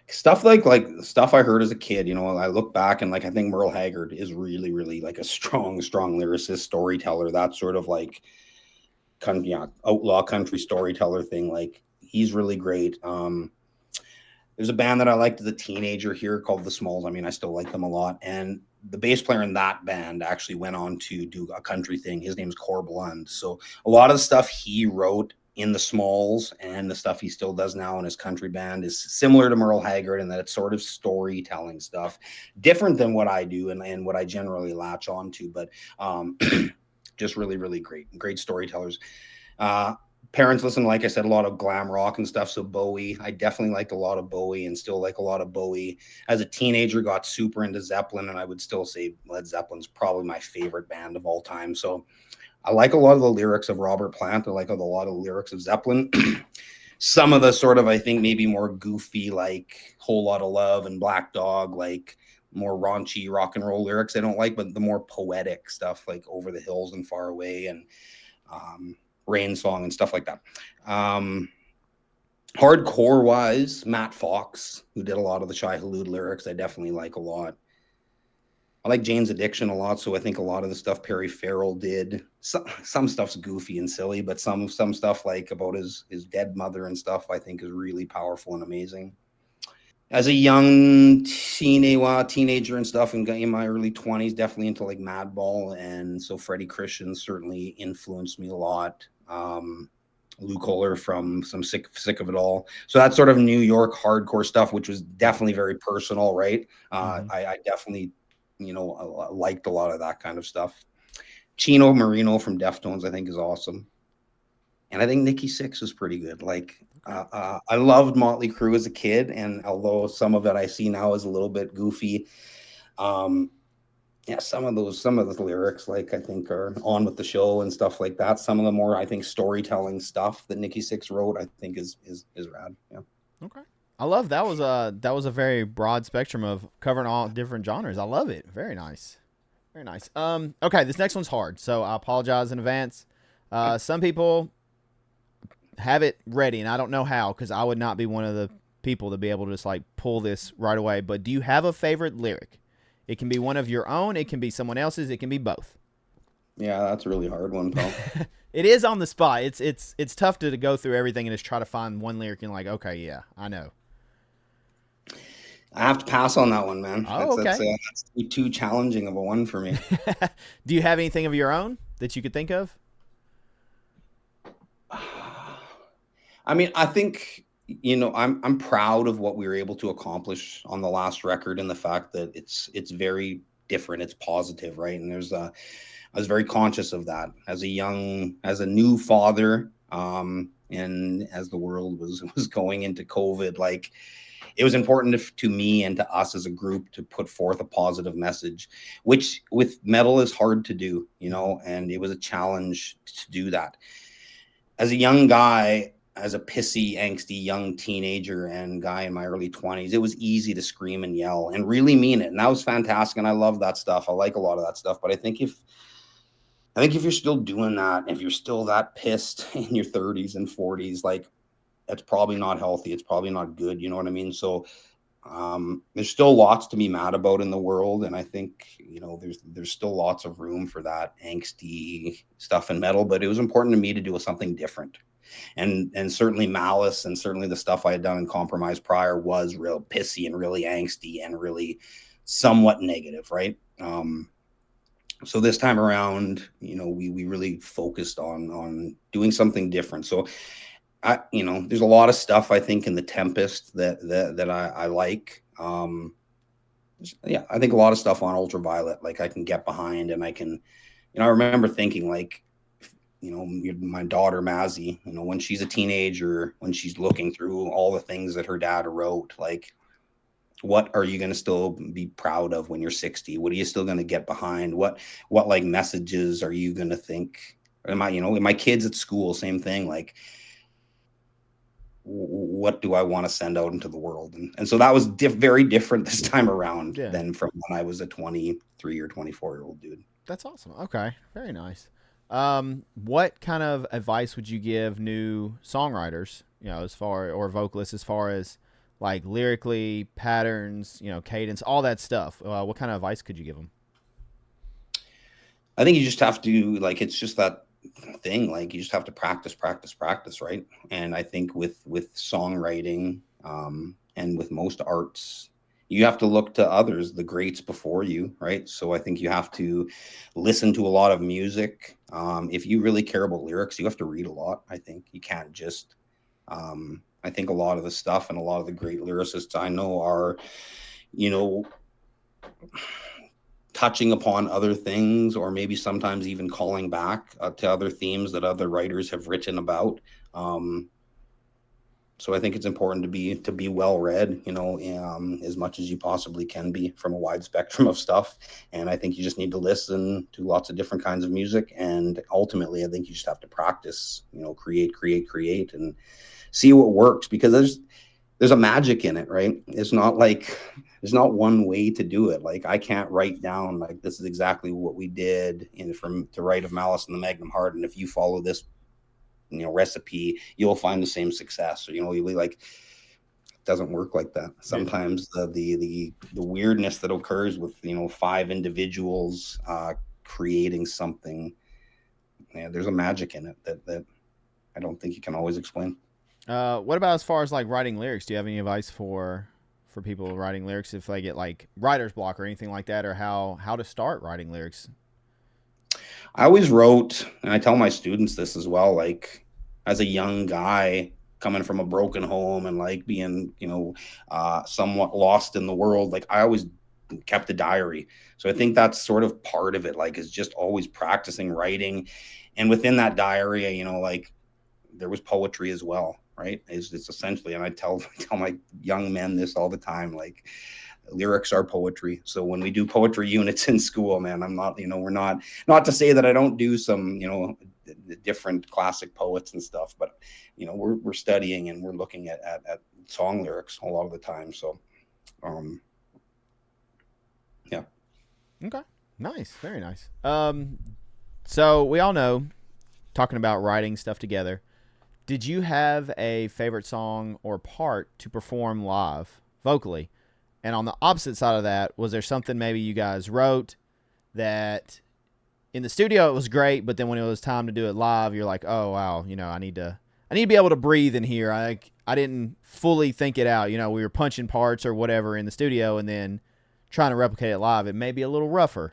Stuff like stuff I heard as a kid, you know, I look back and like I think Merle Haggard is really, really like a strong lyricist, storyteller, that sort of like outlaw country storyteller thing. Like he's really great. There's a band that I liked as a teenager here called The Smalls. I mean, I still like them a lot. And the bass player in that band actually went on to do a country thing. His name's Cor Blund. So a lot of the stuff he wrote in The Smalls and the stuff he still does now in his country band is similar to Merle Haggard in that it's sort of storytelling stuff, different than what I do and what I generally latch on to, but just really, really great storytellers. Parents listen, like I said, a lot of glam rock and stuff. So Bowie, I definitely liked a lot of Bowie and still like a lot of Bowie. As a teenager, got super into Zeppelin, and I would still say Led Zeppelin's probably my favorite band of all time. So I like a lot of the lyrics of Robert Plant. I like a lot of the lyrics of Zeppelin. Some of the sort of, I think, maybe more goofy, like Whole Lot of Love and Black Dog, like more raunchy rock and roll lyrics I don't like, but the more poetic stuff like Over the Hills and Far Away and Rain Song and stuff like that. Hardcore wise, Matt Fox, who did a lot of the Shai Hulud lyrics, I definitely like a lot. I like Jane's Addiction a lot, so I think a lot of the stuff Perry Farrell did, some stuff's goofy and silly, but some stuff like about his dead mother and stuff I think is really powerful and amazing. As a young teenager and stuff in my early 20s, definitely into like Madball, and so Freddie Christian certainly influenced me a lot. Lou Kohler from some sick of it all. So that's sort of New York hardcore stuff, which was definitely very personal, right? I definitely, you know, liked a lot of that kind of stuff. Chino Marino from Deftones, I think, is awesome. And I think Nikki Sixx is pretty good. Like, I loved Motley Crue as a kid, and although some of it I see now is a little bit goofy, yeah, some of the lyrics, like I think, are On With the Show and stuff like that. Some of the more, I think, storytelling stuff that Nikki Sixx wrote, I think is rad. Yeah. Okay. I love that was a very broad spectrum of covering all different genres. I love it. Very nice. Very nice. Okay, this next one's hard, so I apologize in advance. Some people have it ready, and I don't know how, because I would not be one of the people to be able to just like pull this right away. But do you have a favorite lyric? It can be one of your own. It can be someone else's. It can be both. Yeah, that's a really hard one, pal. It is on the spot. It's tough to go through everything and just try to find one lyric and like, okay, yeah, I know. I have to pass on that one, man. Oh, That's okay. too challenging of a one for me. Do you have anything of your own that you could think of? I mean, I think, you know, I'm proud of what we were able to accomplish on the last record, and the fact that it's very different. It's positive, right? And I was very conscious of that as a new father, and as the world was going into COVID. Like, it was important to me and to us as a group to put forth a positive message, which with metal is hard to do, you know, and it was a challenge to do that. As a young guy, as a pissy, angsty young teenager and guy in my early 20s, it was easy to scream and yell and really mean it. And that was fantastic. And I love that stuff. I like a lot of that stuff. But I think if you're still doing that, if you're still that pissed in your 30s and 40s, like that's probably not healthy. It's probably not good. You know what I mean? So there's still lots to be mad about in the world, and I think there's still lots of room for that angsty stuff in metal. But it was important to me to do something different, and certainly Malice and certainly the stuff I had done in Compromise prior was real pissy and really angsty and really somewhat negative, right? So this time around, we really focused on doing something different. So there's a lot of stuff I think in the Tempest that I like. I think a lot of stuff on Ultraviolet, like I can get behind, and I can, I remember thinking like, my daughter Mazzy, when she's a teenager, when she's looking through all the things that her dad wrote, like, what are you going to still be proud of when you're 60? What are you still going to get behind? What like messages are you going to think? My kids at school, same thing. Like, what do I want to send out into the world? And so that was very different this time around than from when I was a 23 or 24-year-old dude. That's awesome. Okay. Very nice. What kind of advice would you give new songwriters, or vocalists, as far as like lyrically, patterns, cadence, all that stuff? What kind of advice could you give them? I think you just have to, like, it's just that thing. Like, you just have to practice, right? And I think with songwriting, and with most arts, you have to look to others, the greats before you, right? So I think you have to listen to a lot of music. If you really care about lyrics, you have to read a lot. I think you can't just, I think a lot of the stuff and a lot of the great lyricists I know are, touching upon other things, or maybe sometimes even calling back to other themes that other writers have written about. So I think it's important to be well read, as much as you possibly can be from a wide spectrum of stuff. And I think you just need to listen to lots of different kinds of music. And ultimately, I think you just have to practice, create, and see what works, because there's a magic in it, right? It's not like there's not one way to do it. Like, I can't write down like this is exactly what we did to write of Malice and the Magnum Heart, and if you follow this recipe, you'll find the same success. Or you'll be like, it doesn't work like that. Sometimes the weirdness that occurs with 5 individuals creating something, there's a magic in it that I don't think you can always explain. What about as far as like writing lyrics? Do you have any advice for people writing lyrics if they get like writer's block or anything like that, or how to start writing lyrics? I always wrote, and I tell my students this as well, like, as a young guy coming from a broken home and like being, somewhat lost in the world, like I always kept a diary. So I think that's sort of part of it, like, is just always practicing writing. And within that diary, like, there was poetry as well, right? It's essentially, and I tell my young men this all the time, like, lyrics are poetry. So when we do poetry units in school, man, I'm not, we're not to say that I don't do some, different classic poets and stuff, but we're studying and we're looking at song lyrics a lot of the time. So, yeah. Okay. Nice. Very nice. So we all know, talking about writing stuff together, did you have a favorite song or part to perform live vocally? And on the opposite side of that, was there something maybe you guys wrote that in the studio it was great, but then when it was time to do it live, you're like, oh wow, I need to be able to breathe in here. I didn't fully think it out. We were punching parts or whatever in the studio, and then trying to replicate it live, it may be a little rougher.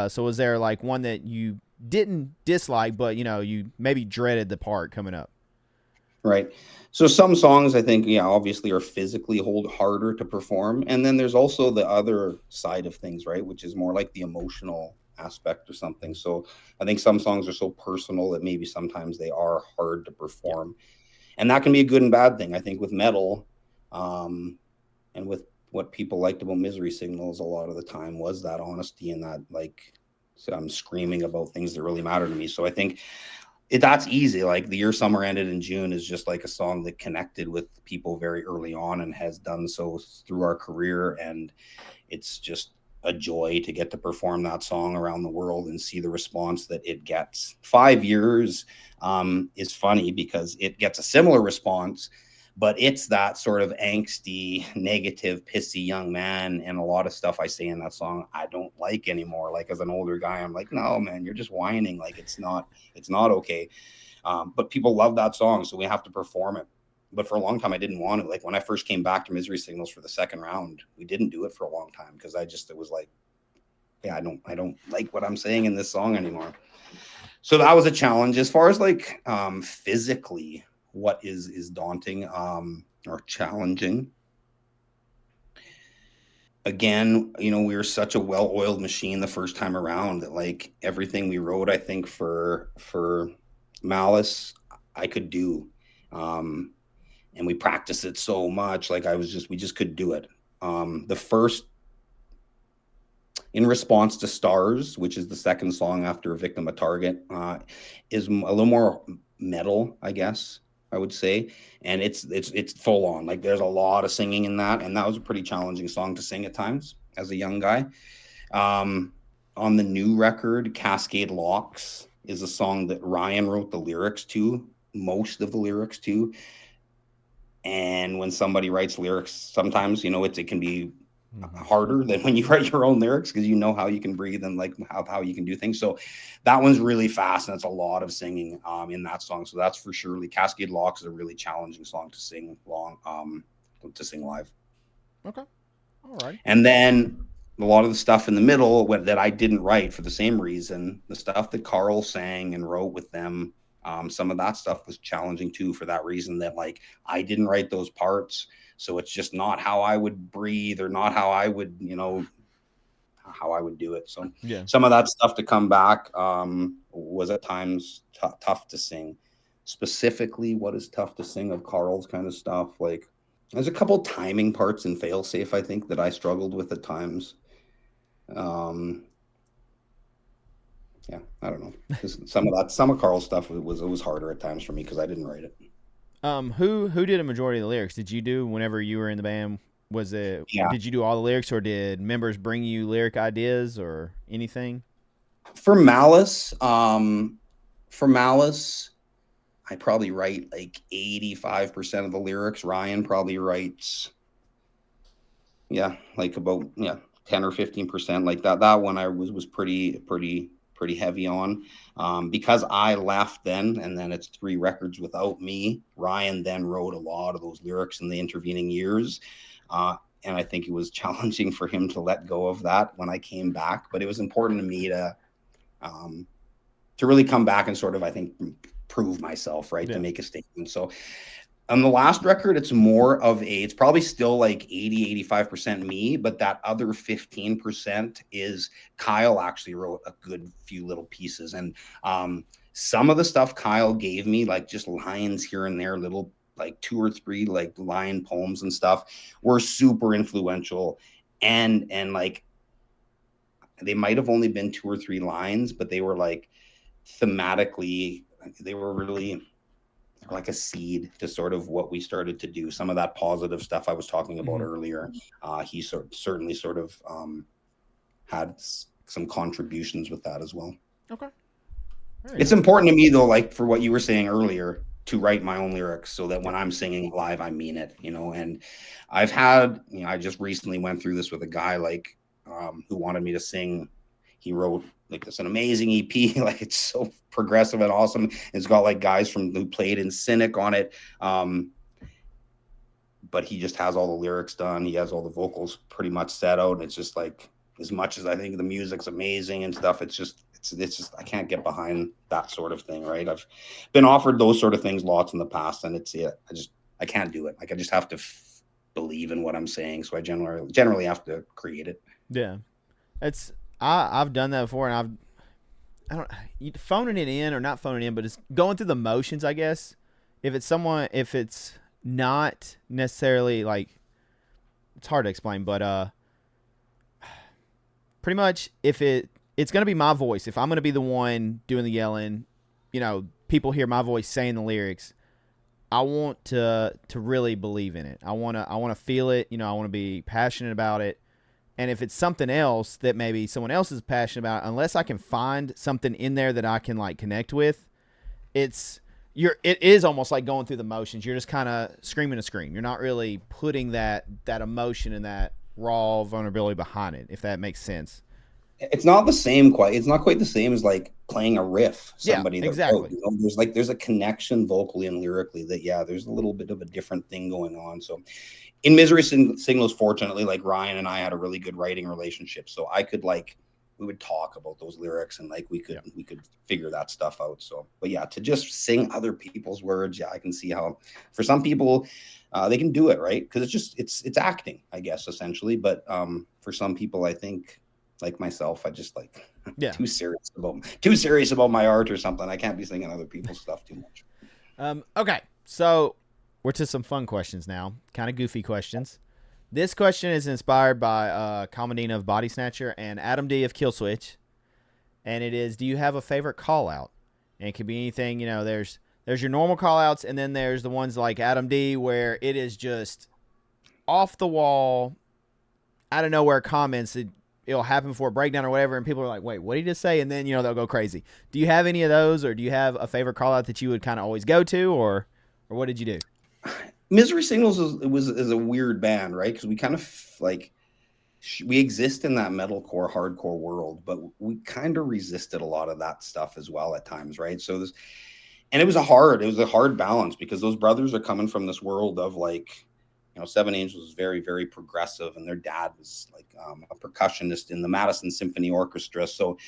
So was there like one that you didn't dislike, but you maybe dreaded the part coming up? Right. So some songs I think, obviously are physically harder to perform. And then there's also the other side of things, right? Which is more like the emotional aspect or something. So I think some songs are so personal that maybe sometimes they are hard to perform. And that can be a good and bad thing. I think with metal, and with what people liked about Misery Signals a lot of the time was that honesty and that, like, so I'm screaming about things that really matter to me. So I think That's easy. Like The Year Summer Ended in June is just like a song that connected with people very early on and has done so through our career. And it's just a joy to get to perform that song around the world and see the response that it gets. 5 years is funny because it gets a similar response, but it's that sort of angsty, negative, pissy young man. And a lot of stuff I say in that song, I don't like anymore. Like as an older guy, I'm like, no, man, you're just whining. Like it's not okay. But people love that song, so we have to perform it. But for a long time, I didn't want to. Like when I first came back to Misery Signals for the second round, we didn't do it for a long time because it was like, yeah, I don't like what I'm saying in this song anymore. So that was a challenge. As far as like physically, what is daunting or challenging. Again, we were such a well-oiled machine the first time around that like everything we wrote, I think for Malice, I could do. And we practiced it so much. Like we just could do it. The first, In Response to Stars, which is the second song after Victim of Target, is a little more metal, I guess I would say. And it's full on. Like there's a lot of singing in that. And that was a pretty challenging song to sing at times as a young guy. On the new record, Cascade Locks is a song that Ryan wrote the lyrics to, most of the lyrics to. And when somebody writes lyrics, sometimes, it can be harder than when you write your own lyrics because you know how you can breathe and like how you can do things. So that one's really fast and it's a lot of singing in that song. So that's for surely Cascade Locks is a really challenging song to sing live. Okay. All right. And then a lot of the stuff in the middle that I didn't write for the same reason, the stuff that Carl sang and wrote with them, some of that stuff was challenging too for that reason that like I didn't write those parts. So it's just not how I would breathe or not how I would, how I would do it. So yeah, some of that stuff to come back was at times tough to sing. Specifically, what is tough to sing of Carl's kind of stuff? Like there's a couple timing parts in Failsafe, I think, that I struggled with at times. Yeah, I don't know. Some of Carl's stuff it was harder at times for me because I didn't write it. Who did a majority of the lyrics? Did you do whenever you were in the band? Yeah. Did you do all the lyrics, or did members bring you lyric ideas or anything? For Malice, I probably write like 85% of the lyrics. Ryan probably writes, like about 10 or 15%. Like that one I was pretty heavy on, because I left then, and then it's 3 records without me. Ryan then wrote a lot of those lyrics in the intervening years, and I think it was challenging for him to let go of that when I came back. But it was important to me to really come back and sort of, I think, prove myself, right, to make a statement. So on the last record, it's probably still like 80-85% me, but that other 15% is Kyle actually wrote a good few little pieces. And some of the stuff Kyle gave me, like just lines here and there, little like 2 or 3 like line poems and stuff, were super influential. And like they might have only been 2 or 3 lines, but they were like thematically, they were really like a seed to sort of what we started to do. Some of that positive stuff I was talking about earlier, he certainly sort of had some contributions with that as well. Okay. It's important to me though, like for what you were saying earlier, to write my own lyrics so that when I'm singing live, I mean it, and I've had, I just recently went through this with a guy like who wanted me to sing. He wrote like this an amazing EP, like it's so progressive and awesome. It's got like guys who played in Cynic on it, but he just has all the lyrics done. He has all the vocals pretty much set out. And it's just like, as much as I think the music's amazing and stuff, it's just I can't get behind that sort of thing, right? I've been offered those sort of things lots in the past, and I can't do it. Like I just have to believe in what I'm saying, so I generally have to create it. Yeah, I've done that before, and I don't phoning it in or not phoning it in, but it's going through the motions, I guess. If it's not necessarily like, it's hard to explain, but pretty much if it's gonna be my voice, if I'm gonna be the one doing the yelling, people hear my voice saying the lyrics, I want to really believe in it. I want to feel it. I want to be passionate about it. And if it's something else that maybe someone else is passionate about, unless I can find something in there that I can like connect with, it is almost like going through the motions. You're just kind of screaming a scream. You're not really putting that emotion and that raw vulnerability behind it, if that makes sense. It's not the same quite. It's not quite the same as like playing a riff. Somebody Yeah, that exactly. wrote, there's a connection vocally and lyrically that there's a little bit of a different thing going on. So in Misery Signals, fortunately, like Ryan and I had a really good writing relationship, so I could we would talk about those lyrics and we could figure that stuff out. So, but to just sing other people's words, I can see how for some people they can do it, right? Because it's acting, I guess, essentially. But for some people, I think, like myself, I just too serious about my art or something. I can't be singing other people's stuff too much. Okay, so we're to some fun questions now, kind of goofy questions. This question is inspired by Commodine of Body Snatcher and Adam D of Killswitch, and it is: do you have a favorite call out? And it could be anything. There's your normal call outs, and then there's the ones like Adam D where it is just off the wall, out of nowhere comments. It'll happen before a breakdown or whatever, and people are like, wait, what did he just say? And then they'll go crazy. Do you have any of those, or do you have a favorite call out that you would kind of always go to, or what did you do? Misery Signals is a weird band, right? Because we kind of we exist in that metalcore, hardcore world, but we kind of resisted a lot of that stuff as well at times, right? So it was a hard balance, because those brothers are coming from this world of Seven Angels was very, very progressive, and their dad was a percussionist in the Madison Symphony Orchestra. So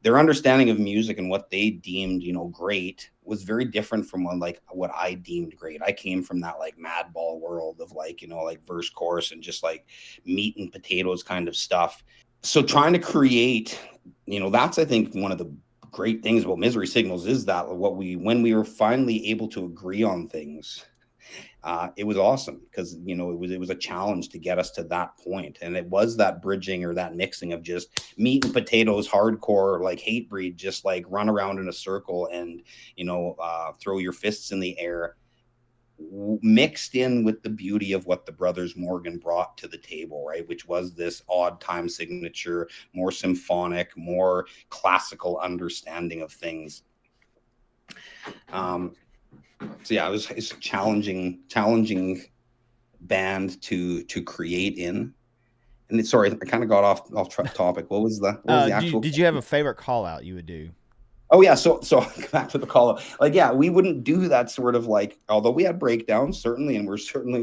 their understanding of music and what they deemed, great was very different from what I deemed great. I came from that madball world of verse, chorus, and just meat and potatoes kind of stuff. So trying to create, that's, I think, one of the great things about Misery Signals is that when we were finally able to agree on things, it was awesome, because it was a challenge to get us to that point, and it was that bridging or that mixing of just meat and potatoes, hardcore hate breed, just run around in a circle and throw your fists in the air, mixed in with the beauty of what the brothers Morgan brought to the table, right? Which was this odd time signature, more symphonic, more classical understanding of things. So it's a challenging band to create in. And sorry, I kind of got off topic. What was the actual? Did you have a favorite call out you would do? Oh yeah, so back to the call out. We wouldn't do that sort of although we had breakdowns certainly, and we're certainly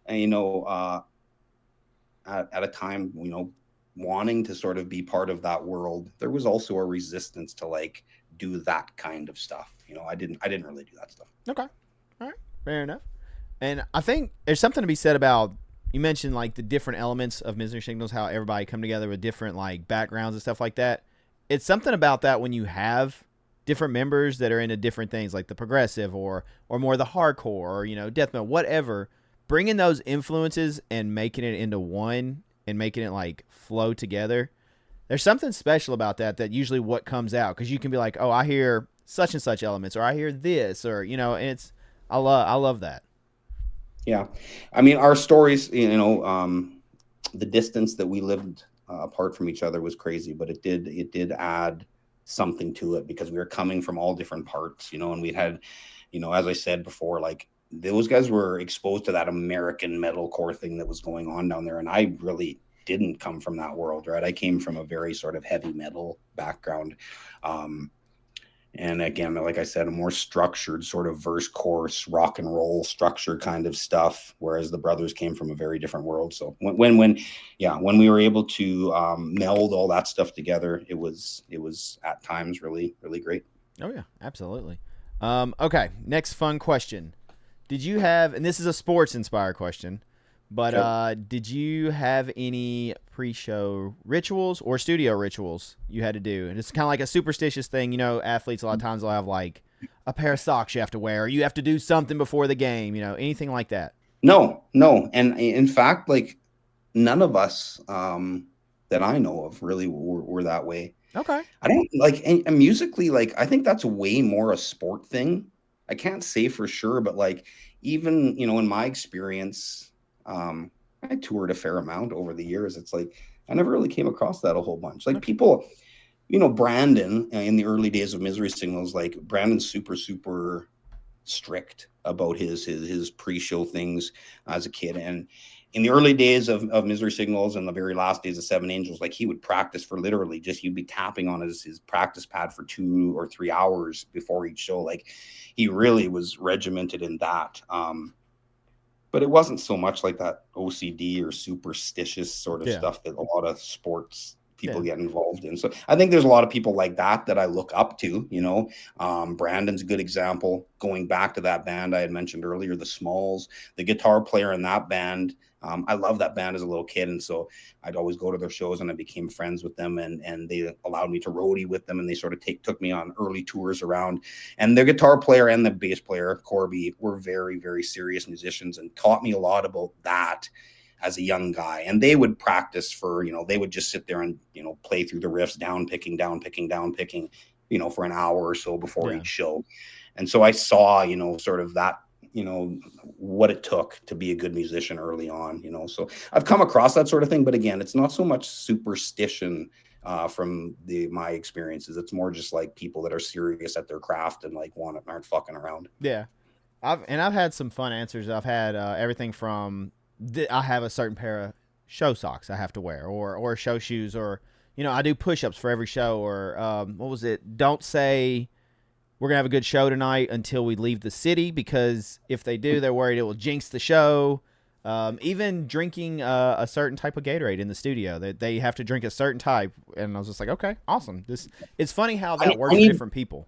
at a time wanting to sort of be part of that world. There was also a resistance to do that kind of stuff. I didn't really do that stuff. Okay. All right. Fair enough. And I think there's something to be said about, you mentioned the different elements of Misery Signals, how everybody come together with different backgrounds and stuff like that. It's something about that when you have different members that are into different things, like the progressive or more the hardcore or, death metal, whatever, bringing those influences and making it into one and making it flow together. There's something special about that usually what comes out, because you can be like, oh, I hear such and such elements, or I hear this, or and I love that. Yeah, I mean, our stories, the distance that we lived apart from each other was crazy, but it did add something to it, because we were coming from all different parts, and we had, as I said before, those guys were exposed to that American metalcore thing that was going on down there, and I really didn't come from that world, right? I came from a very sort of heavy metal background. And again, like I said, a more structured sort of verse, chorus, rock and roll structure kind of stuff, whereas the brothers came from a very different world. So when we were able to meld all that stuff together, it was at times really, really great. Oh yeah, absolutely. Okay, next fun question. Did you have, and this is a sports inspired question, but did you have any pre-show rituals or studio rituals you had to do? And it's kind of like a superstitious thing. Athletes a lot of times will have a pair of socks you have to wear, or you have to do something before the game, anything like that. No. And in fact, none of us that I know of really were that way. Okay. I don't like, and musically, like, I think that's way more a sport thing. I can't say for sure, but like, even, in my experience, I toured a fair amount over the years. It's like, I never really came across that a whole bunch. Like Okay. people, Brandon, in the early days of Misery Signals, like Brandon's super, super strict about his pre-show things as a kid. And in the early days of Misery Signals and the very last days of Seven Angels, like he would practice for literally just, he'd be tapping on his practice pad for 2 or 3 hours before each show. Like he really was regimented in that. But it wasn't so much like that OCD or superstitious sort of Yeah. stuff that a lot of sports people Yeah. get involved in. So I think there's a lot of people like that I look up to. Brandon's a good example. Going back to that band I had mentioned earlier, the Smalls, the guitar player in that band. I love that band as a little kid, and so I'd always go to their shows, and I became friends with them, and they allowed me to roadie with them, and they sort of took me on early tours around. And the guitar player and the bass player, Corby, were very, very serious musicians and taught me a lot about that as a young guy. And they would practice for, they would just sit there and, play through the riffs, down picking, for an hour or so before Yeah. each show. And so I saw, sort of that, what it took to be a good musician early on, so I've come across that sort of thing. But again, it's not so much superstition from my experiences. It's more just like people that are serious at their craft and like aren't fucking around. Yeah. I've had some fun answers. I've had everything from I have a certain pair of show socks I have to wear, or show shoes, or I do push-ups for every show, or what was it? Don't say we're gonna have a good show tonight until we leave the city, because if they do, they're worried it will jinx the show. Even drinking a certain type of Gatorade in the studio, they have to drink a certain type, and I was just like, okay, awesome. It's funny how that works for different people.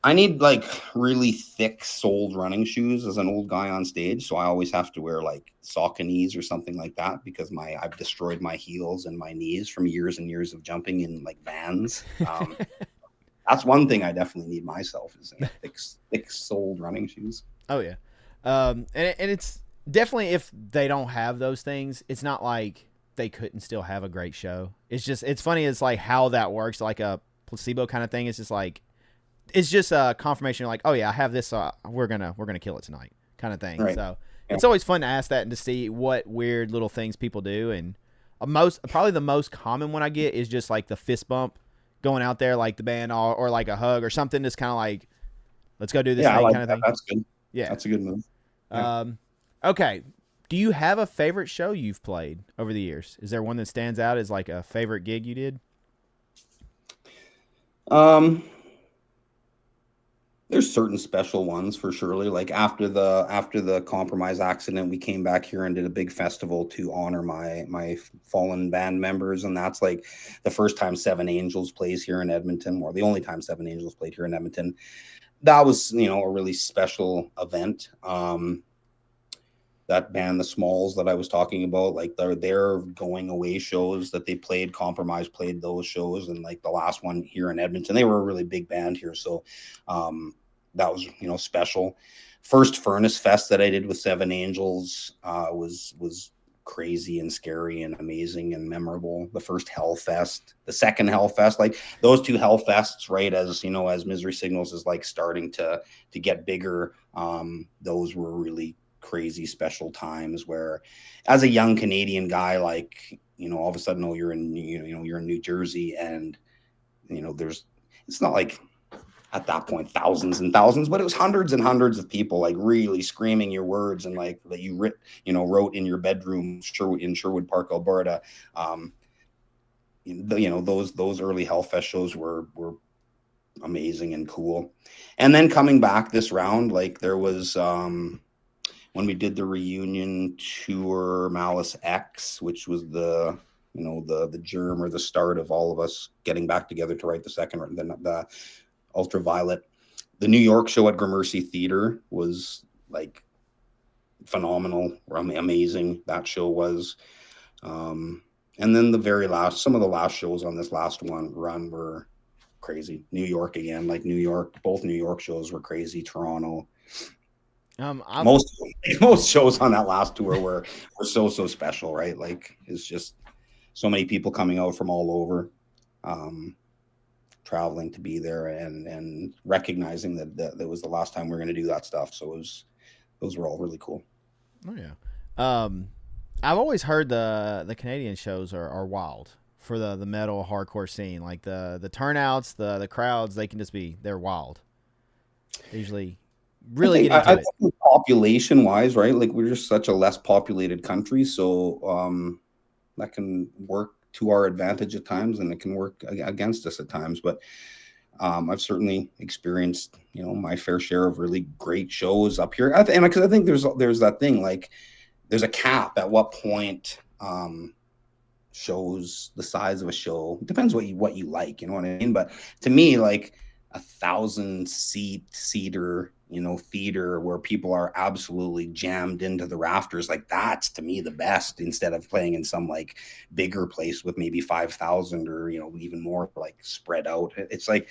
I need like really thick soled running shoes as an old guy on stage. So I always have to wear like Sauconys or something like that, because I've destroyed my heels and my knees from years and years of jumping in like Vans. That's one thing I definitely need myself, is thick soled running shoes. Oh yeah, and it's definitely, if they don't have those things, it's not like they couldn't still have a great show. It's funny. It's like how that works, like a placebo kind of thing. It's just like, it's just a confirmation. Like, oh yeah, I have this. We're gonna kill it tonight, kind of thing. Right. So Yeah. it's always fun to ask that and to see what weird little things people do. And probably the most common one I get is just like the fist bump, going out there like the band, or like a hug or something. Just kind of like, let's go do this thing, like kind of thing. That's good. Yeah, That's a good move. Yeah. Okay. Do you have a favorite show you've played over the years? Is there one that stands out as like a favorite gig you did? There's certain special ones for surely. Like after the Compromise accident, we came back here and did a big festival to honor my fallen band members, and that's like the first time Seven Angels plays here in Edmonton, or the only time Seven Angels played here in Edmonton. That was, a really special event. That band, the Smalls, that I was talking about, like their going away shows that they played, Compromise played those shows, and like the last one here in Edmonton, they were a really big band here, so that was special. First Furnace Fest that I did with Seven Angels was crazy and scary and amazing and memorable. The first Hellfest, the second Hellfest, like those two Hellfests, right, as as Misery Signals is like starting to get bigger, those were really crazy special times where, as a young Canadian guy, like all of a sudden, you're in you're in New Jersey, and it's not like at that point thousands and thousands, but it was hundreds and hundreds of people like really screaming your words, and like that you wrote in your bedroom in Sherwood Park, Alberta. Those early Hellfest shows were amazing and cool. And then coming back this round, like there was when we did the reunion tour, Malice X, which was the germ or the start of all of us getting back together to write the second, the Ultraviolet. The New York show at Gramercy Theater was like phenomenal, amazing. That show was. And then some of the last shows on this last run were crazy. New York again, like both New York shows were crazy. Toronto. Most shows on that last tour were so special, right? Like it's just so many people coming out from all over. traveling to be there and recognizing that was the last time we are going to do that stuff. So those were all really cool. Oh yeah. I've always heard the Canadian shows are wild for the metal hardcore scene. Like the turnouts, the crowds, they're wild. They usually really get into I it. think population wise, right? Like we're just such a less populated country, so that can work to our advantage at times, and it can work against us at times. But I've certainly experienced, my fair share of really great shows up here. And because I think there's that thing, like there's a cap at what point shows the size of a show. It depends what you like, you know what I mean? But to me, like 1,000-seater, theater where people are absolutely jammed into the rafters, like that's to me the best, instead of playing in some like bigger place with maybe 5,000 or even more like spread out. It's like,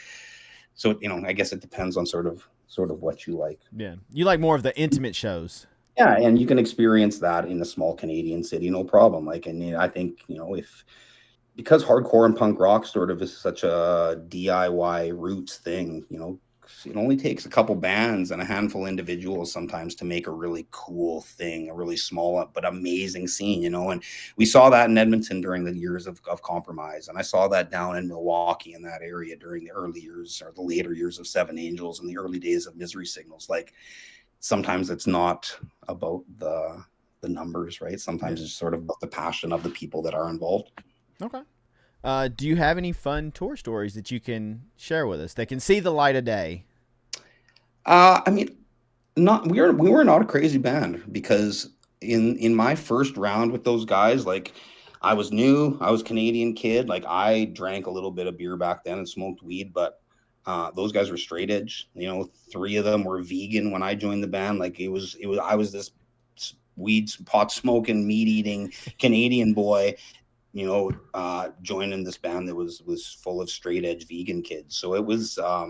so I guess it depends on sort of what you like. Yeah, you like more of the intimate shows. Yeah, and you can experience that in a small Canadian city, no problem. Like, and I think if because hardcore and punk rock sort of is such a DIY roots thing, it only takes a couple bands and a handful of individuals sometimes to make a really cool thing, a really small but amazing scene, and we saw that in Edmonton during the years of Compromise, and I saw that down in Milwaukee in that area during the early years or the later years of Seven Angels and the early days of Misery Signals. Like sometimes it's not about the numbers, right? Sometimes it's sort of about the passion of the people that are involved. Okay. Do you have any fun tour stories that you can share with us that can see the light of day? I mean, we were not a crazy band, because in my first round with those guys, like I was new, I was Canadian kid, like I drank a little bit of beer back then and smoked weed, but those guys were straight edge. 3 of them were vegan when I joined the band. Like I was this weed pot smoking, meat eating Canadian boy, joining this band that was full of straight edge vegan kids. So it was a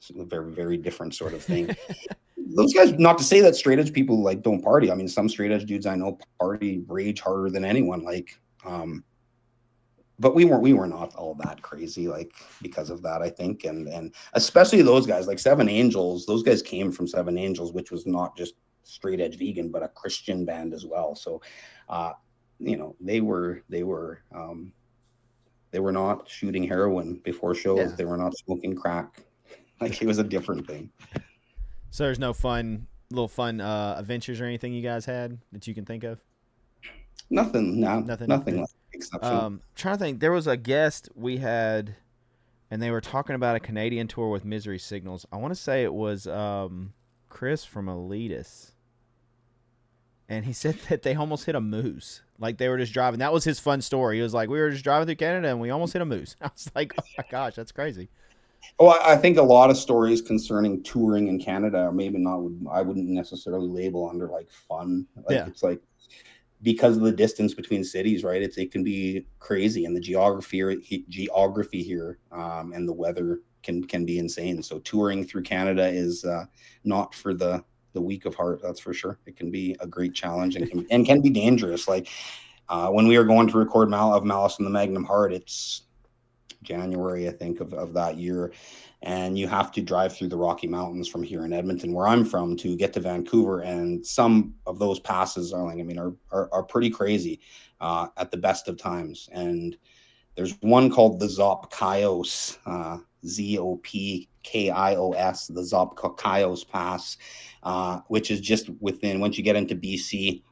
very, very different sort of thing. Those guys, not to say that straight edge people like don't party. I mean, some straight edge dudes I know party rage harder than anyone. Like, but we were not all that crazy, like, because of that, I think. And especially those guys, like Seven Angels, those guys came from Seven Angels, which was not just straight edge vegan, but a Christian band as well. So, they were not shooting heroin before shows. Yeah. They were not smoking crack. Like, it was a different thing. So there's no little fun adventures or anything you guys had that you can think of? Nothing. No, nothing like exceptional. Trying to think. There was a guest we had, and they were talking about a Canadian tour with Misery Signals. I want to say it was Chris from Elitist. And he said that they almost hit a moose. Like, they were just driving. That was his fun story. He was like, we were just driving through Canada, and we almost hit a moose. I was like, oh, my gosh, that's crazy. Oh, I think a lot of stories concerning touring in Canada are maybe not, I wouldn't necessarily label under, like, fun. Like, yeah. It's like, because of the distance between cities, right? It can be crazy, and the geography here, and the weather can be insane. So touring through Canada is not for the weak of heart, that's for sure. It can be a great challenge and can be dangerous. Like when we were going to record Malice and the Magnum Heart, it's January, I think, of that year, and you have to drive through the Rocky Mountains from here in Edmonton, where I'm from, to get to Vancouver. And some of those passes are pretty crazy at the best of times. And there's one called the Zopkios, Zopkios, the Zopkios Pass, which is just within, once you get into BC,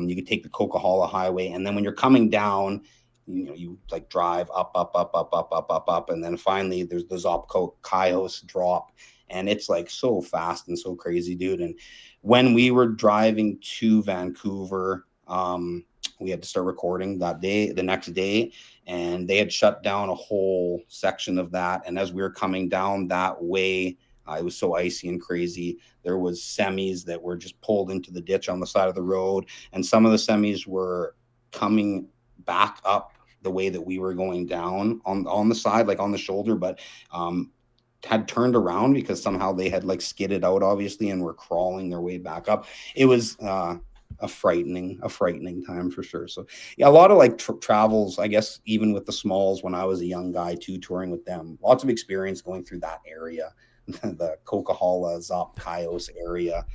you can take the Coquihalla Highway, and then when you're coming down, you like drive up, and then finally there's the Zopkios drop, and it's like so fast and so crazy, dude. And when we were driving to Vancouver, we had to start recording the next day, and they had shut down a whole section of that. And as we were coming down that way, it was so icy and crazy. There was semis that were just pulled into the ditch on the side of the road, and some of the semis were coming back up the way that we were going down on the side, like on the shoulder, but had turned around because somehow they had like skidded out, obviously, and were crawling their way back up. It was a frightening time for sure. So yeah, a lot of like travels, I guess, even with the Smalls when I was a young guy too, touring with them. Lots of experience going through that area, the Coquihalla, Zop, Cayos area,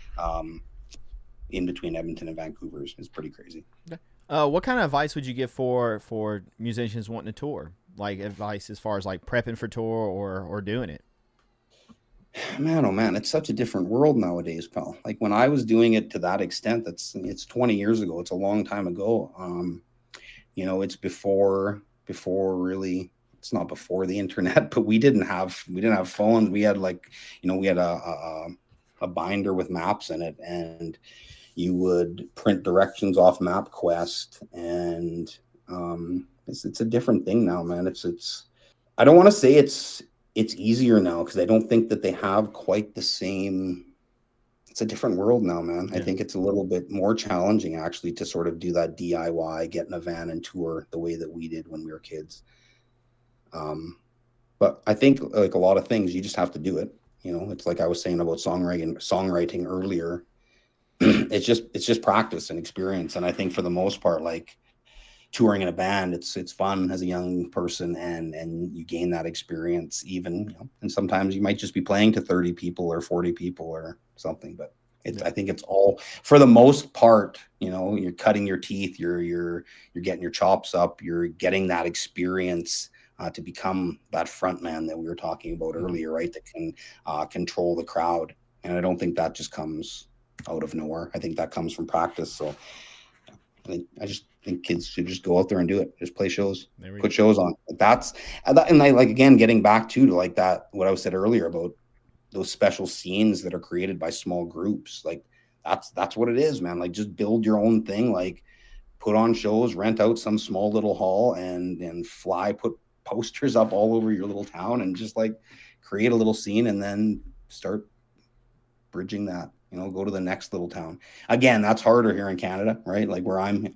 in between Edmonton and Vancouver is pretty crazy. Okay. What kind of advice would you give for musicians wanting to tour? Like advice as far as like prepping for tour or doing it? Man, oh man, it's such a different world nowadays, pal. Like when I was doing it to that extent, it's 20 years ago. It's a long time ago. It's before really. It's not before the internet, but we didn't have phones. We had like, we had a binder with maps in it, and you would print directions off MapQuest, and it's a different thing now, man. It's I don't want to say it's easier now because I don't think that they have quite the same. It's a different world now, man. Yeah. I think it's a little bit more challenging actually to sort of do that DIY, get in a van and tour the way that we did when we were kids. But I think like a lot of things, you just have to do it. It's like I was saying about songwriting earlier. It's just practice and experience. And I think for the most part, like touring in a band, it's fun as a young person, and you gain that experience even, and sometimes you might just be playing to 30 people or 40 people or something, but I think it's all, for the most part, you're cutting your teeth, you're getting your chops up, you're getting that experience to become that front man that we were talking about earlier, right? That can control the crowd. And I don't think that just comes out of nowhere. I think that comes from practice. So I just think kids should just go out there and do it. Just play shows, put shows on. And I like, again, getting back to like that, what I said earlier about those special scenes that are created by small groups. Like that's what it is, man. Like just build your own thing. Like put on shows, rent out some small little hall, and put posters up all over your little town, and just like create a little scene, and then start bridging that. Go to the next little town. Again, that's harder here in Canada, right? Like where I'm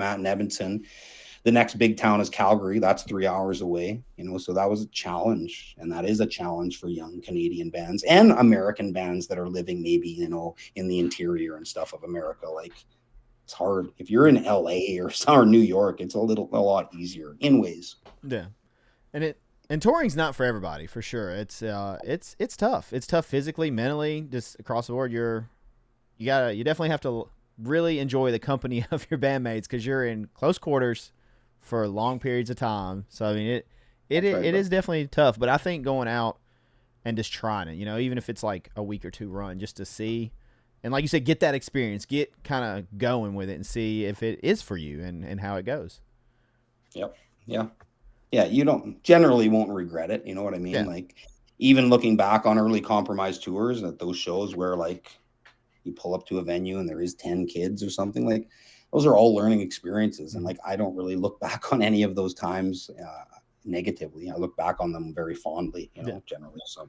at in Edmonton, the next big town is Calgary. That's 3 hours away, so that was a challenge. And that is a challenge for young Canadian bands and American bands that are living maybe, in the interior and stuff of America. Like it's hard. If you're in LA or New York, it's a lot easier in ways. Yeah. And touring's not for everybody, for sure. It's tough. It's tough physically, mentally, just across the board. You definitely have to really enjoy the company of your bandmates because you're in close quarters for long periods of time. So I mean, it is definitely tough. But I think going out and just trying it, even if it's like a week or two run, just to see, and like you said, get that experience, get kind of going with it, and see if it is for you and how it goes. Yep. Yeah. Yeah, you won't regret it. You know what I mean? Yeah. Like even looking back on early Compromise tours at those shows where like you pull up to a venue and there is 10 kids or something, like those are all learning experiences. And like, I don't really look back on any of those times negatively. I look back on them very fondly, generally. So,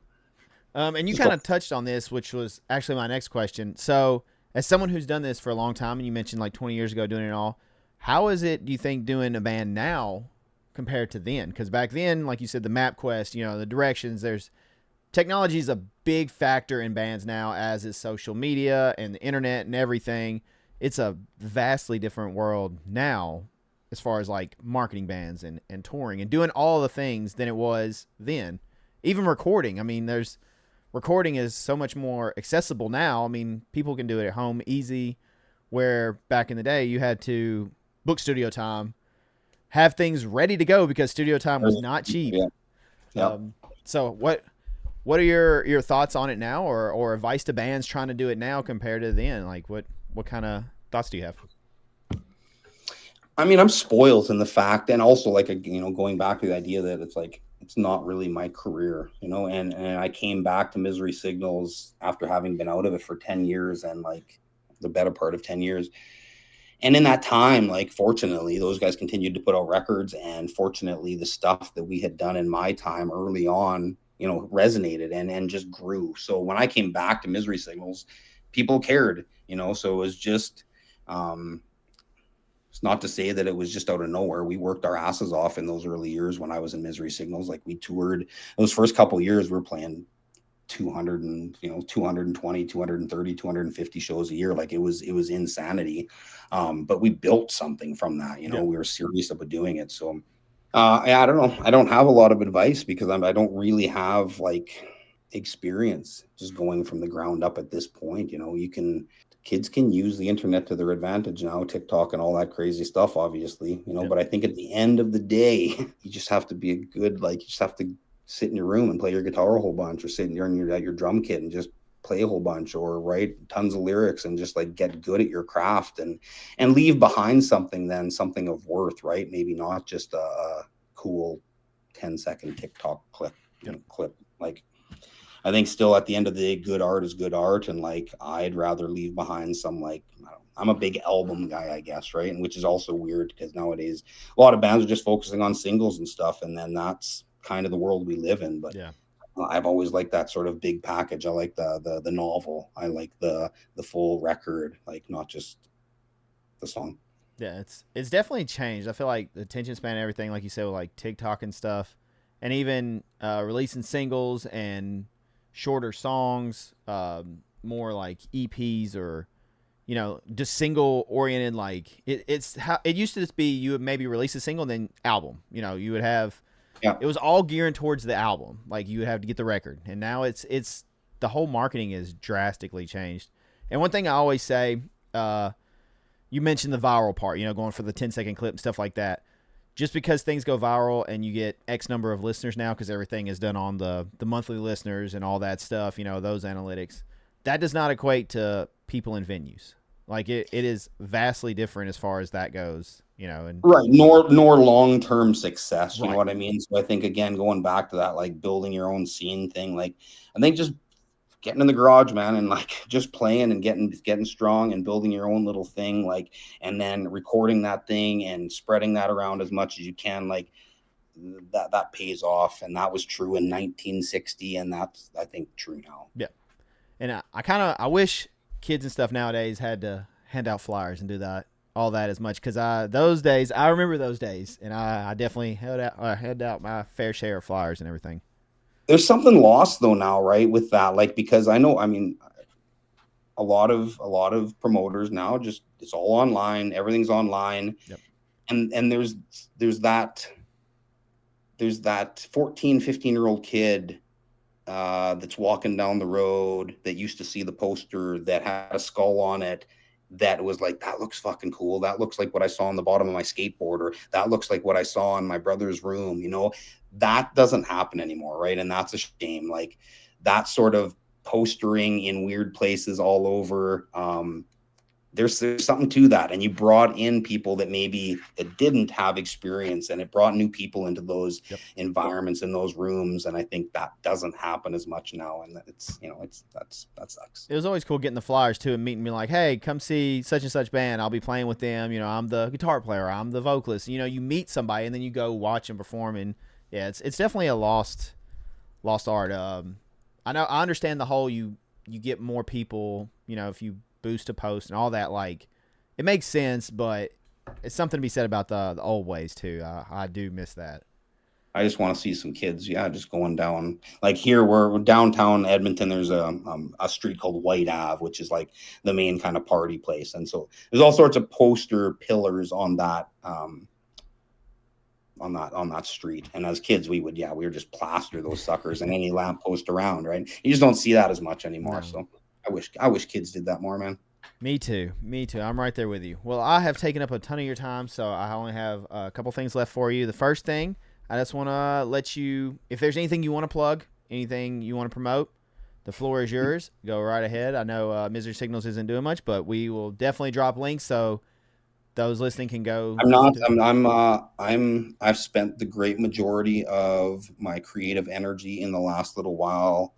and you kind of touched on this, which was actually my next question. So as someone who's done this for a long time, and you mentioned like 20 years ago doing it all, how is it, do you think, doing a band now compared to then? Because back then, like you said, the MapQuest, the directions, technology is a big factor in bands now, as is social media and the internet and everything. It's a vastly different world now as far as like marketing bands and touring and doing all the things than it was then. Even recording. I mean, recording is so much more accessible now. I mean, people can do it at home easy, where back in the day you had to book studio time, have things ready to go because studio time was not cheap. Yeah. Yeah. So what are your thoughts on it now, or advice to bands trying to do it now compared to then? Like what kind of thoughts do you have? I mean, I'm spoiled in the fact, and also like, going back to the idea that it's like, it's not really my career, and I came back to Misery Signals after having been out of it for 10 years and like the better part of 10 years. And in that time, like, fortunately, those guys continued to put out records. And fortunately, the stuff that we had done in my time early on, resonated and just grew. So when I came back to Misery Signals, people cared, so it was just, it's not to say that it was just out of nowhere. We worked our asses off in those early years when I was in Misery Signals. Like we toured those first couple of years, we were playing 200 and 220, 230, 250 shows a year. Like it was insanity. But we built something from that. Yeah. We were serious about doing it. So I don't know. I don't have a lot of advice because I don't really have like experience just going from the ground up at this point. Kids can use the internet to their advantage now, TikTok and all that crazy stuff, obviously, Yep. but I think at the end of the day, you just have to be you just have to sit in your room and play your guitar a whole bunch, or sit in at your drum kit and just play a whole bunch, or write tons of lyrics and just like get good at your craft and leave behind something of worth, right? Maybe not just a cool 10-second TikTok clip. Like, I think still at the end of the day, good art is good art. And like, I'd rather leave behind some, like, I'm a big album guy, I guess. Right. And which is also weird because nowadays a lot of bands are just focusing on singles and stuff. And then that's kind of the world we live in. But Yeah. I've always liked that sort of big package. I like the novel. I like the full record, like not just the song. Yeah, it's definitely changed. I feel like the attention span and everything, like you said, with like TikTok and stuff, and even releasing singles and shorter songs, more like EPs or just single oriented. Like it's how it used to just be. You would maybe release a single, and then album. You would have. Yeah. It was all geared towards the album. Like you would have to get the record, and now it's the whole marketing is drastically changed. And one thing I always say. You mentioned the viral part, going for the 10-second clip and stuff like that. Just because things go viral and you get X number of listeners now, because everything is done on the monthly listeners and all that stuff, those analytics, that does not equate to people in venues. Like it is vastly different as far as that goes, and right. Nor long-term success. You right. know what I mean? So I think, again, going back to that, like building your own scene thing, like I think just getting in the garage, man, and like just playing and getting strong and building your own little thing, like, and then recording that thing and spreading that around as much as you can, like that pays off. And that was true in 1960, and that's, I think, true now. Yeah. And I wish kids and stuff nowadays had to hand out flyers and do all that as much, because I remember those days, and I definitely had out my fair share of flyers and everything. There's something lost though now, right, with that, like, because I know, I mean, a lot of promoters now, just it's all online, everything's online. Yep. And there's that 14, 15-year-old kid that's walking down the road that used to see the poster that had a skull on it, that was like, that looks fucking cool. That looks like what I saw on the bottom of my skateboard, or that looks like what I saw in my brother's room. That doesn't happen anymore, right? And that's a shame. Like that sort of postering in weird places all over. There's something to that. And you brought in people that didn't have experience, and it brought new people into those environments, in those rooms. And I think that doesn't happen as much now. And that sucks. It was always cool getting the flyers too, and meeting me like, hey, come see such and such band. I'll be playing with them. I'm the guitar player. I'm the vocalist. You meet somebody and then you go watch them perform. And yeah, it's definitely a lost art. I understand the whole, you get more people, if you boost a post and all that, like it makes sense, but it's something to be said about the old ways too. I do miss that. I just want to see some kids, just going down, like here we're downtown Edmonton. There's a street called White Ave, which is like the main kind of party place, and so there's all sorts of poster pillars on that on that street. And as kids, we would just plaster those suckers and any lamppost around, right? You just don't see that as much anymore. No. So I wish kids did that more, man. Me too. I'm right there with you. Well, I have taken up a ton of your time, so I only have a couple things left for you. The first thing, I just want to let you, if there's anything you want to plug, anything you want to promote, the floor is yours. Go right ahead. I know Misery Signals isn't doing much, but we will definitely drop links so those listening can go. I've spent the great majority of my creative energy in the last little while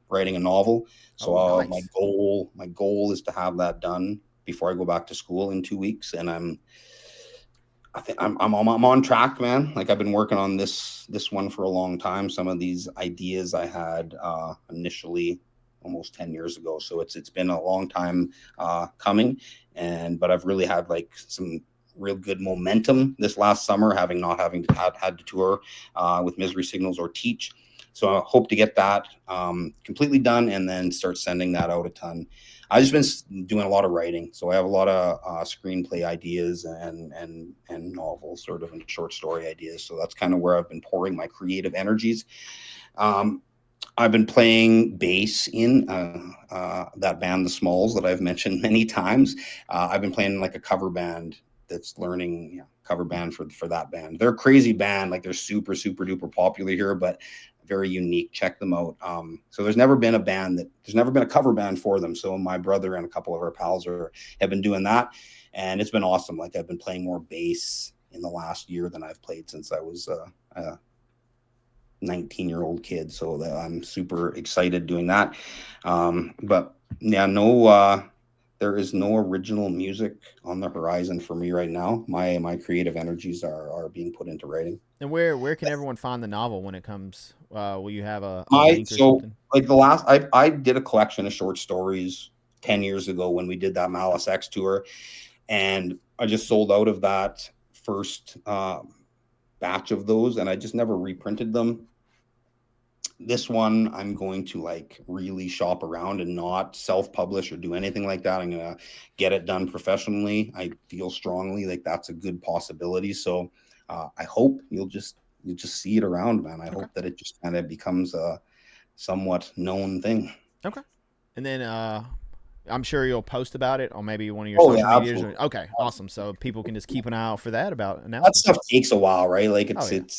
writing a novel. So nice. my goal is to have that done before I go back to school in 2 weeks. And I'm on track, man. Like I've been working on this one for a long time. Some of these ideas I had initially almost 10 years ago. So it's been a long time coming, but I've really had like some real good momentum this last summer, not having had to tour with Misery Signals or teach. So I hope to get that completely done and then start sending that out a ton. I've just been doing a lot of writing, so I have a lot of screenplay ideas and novels, sort of, and short story ideas. So that's kind of where I've been pouring my creative energies. I've been playing bass in that band, The Smalls, that I've mentioned many times. I've been playing like a cover band that's learning cover band for that band. They're a crazy band, like they're super duper popular here, but very unique. Check them out. So there's never been a cover band for them. So my brother and a couple of our pals have been doing that, and it's been awesome. Like I've been playing more bass in the last year than I've played since I was a 19-year-old kid. So I'm super excited doing that. But yeah, there is no original music on the horizon for me right now. My creative energies are being put into writing. And where can everyone find the novel when it comes? Will you have a link or something? Like I did a collection of short stories 10 years ago when we did that Malice X tour, and I just sold out of that first batch of those, and I just never reprinted them. This one I'm going to like really shop around and not self-publish or do anything like that. I'm gonna get it done professionally. I feel strongly like that's a good possibility. So I hope you'll just see it around, man. I hope that it just kind of becomes a somewhat known thing. Okay. And then I'm sure you'll post about it on maybe one of your social medias. Absolutely. Okay, awesome. So people can just keep an eye out for that about announcements. That stuff takes a while, right? Like it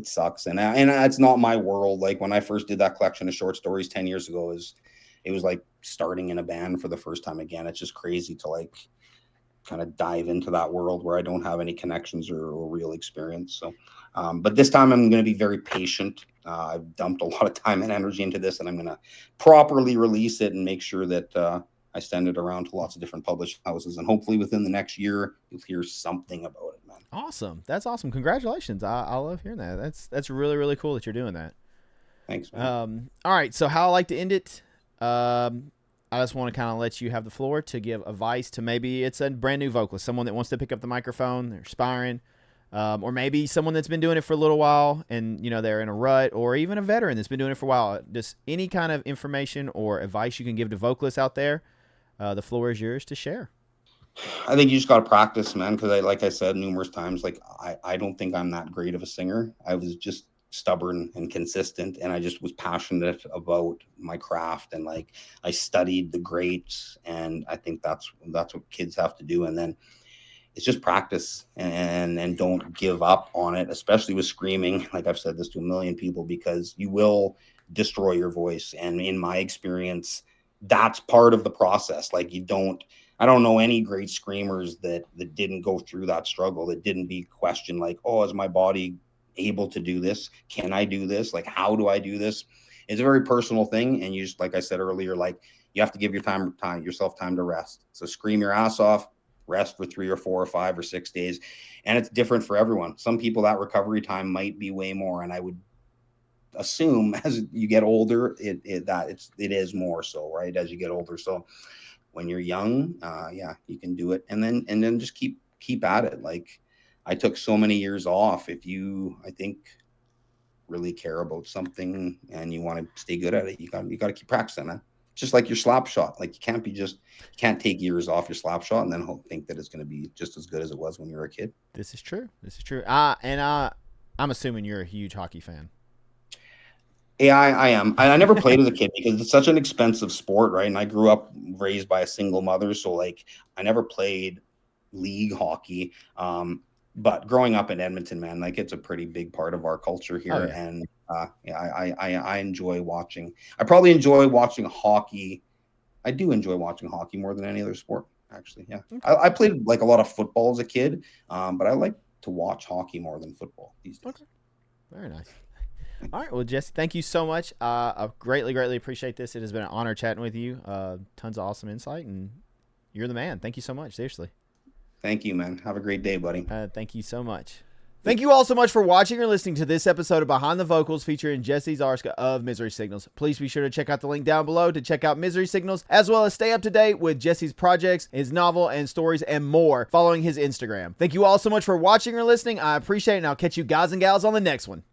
sucks, and it's not my world. Like when I first did that collection of short stories 10 years ago, it was like starting in a band for the first time again. It's just crazy to like kind of dive into that world where I don't have any connections or real experience. So, but this time I'm going to be very patient. I've dumped a lot of time and energy into this, and I'm going to properly release it and make sure that I send it around to lots of different publishing houses, and hopefully within the next year you'll hear something about it, man. Awesome. That's awesome. Congratulations. I love hearing that. That's really, really cool that you're doing that. Thanks, man. All right. So how I like to end it, I just want to kind of let you have the floor to give advice to maybe it's a brand new vocalist, someone that wants to pick up the microphone, they're aspiring, or maybe someone that's been doing it for a little while and, they're in a rut, or even a veteran that's been doing it for a while. Just any kind of information or advice you can give to vocalists out there. The floor is yours to share. I think you just got to practice, man. Because like I said numerous times, like I don't think I'm that great of a singer. I was just stubborn and consistent, and I just was passionate about my craft, and like I studied the greats, and I think that's what kids have to do. And then it's just practice and don't give up on it, especially with screaming. Like I've said this to a million people, because you will destroy your voice. And in my experience, that's part of the process. Like I don't know any great screamers that didn't go through that struggle, that didn't be questioned like, oh, is my body able to do this? Can I do this? Like, how do I do this? It's a very personal thing. And you just, like I said earlier, like you have to give yourself time to rest. So scream your ass off, rest for 3 or 4 or 5 or 6 days. And it's different for everyone. Some people, that recovery time might be way more. And I would assume as you get older, it is more so, right? As you get older. So when you're young, you can do it. And then just keep at it. Like I took so many years off. If you, I think, really care about something and you want to stay good at it, you got to keep practicing, man. Just like your slap shot. Like you can't take years off your slap shot and then think that it's going to be just as good as it was when you were a kid. This is true. I'm assuming you're a huge hockey fan. Yeah, I am. I never played as a kid because it's such an expensive sport, right? And I grew up raised by a single mother, so like I never played league hockey. But growing up in Edmonton, man, like it's a pretty big part of our culture here. Oh, yeah. And I enjoy watching. I probably enjoy watching hockey. I do enjoy watching hockey more than any other sport, actually. Yeah, okay. I played like a lot of football as a kid, but I like to watch hockey more than football these days. Okay, very nice. All right, well, Jesse, thank you so much. I greatly appreciate this. It has been an honor chatting with you. Tons of awesome insight, and you're the man. Thank you so much. Seriously. Thank you, man. Have a great day, buddy. Thank you so much. Thank you all so much for watching or listening to this episode of Behind the Vocals featuring Jesse Zaraska of Misery Signals. Please be sure to check out the link down below to check out Misery Signals, as well as stay up to date with Jesse's projects, his novel and stories, and more following his Instagram. Thank you all so much for watching or listening. I appreciate it, and I'll catch you guys and gals on the next one.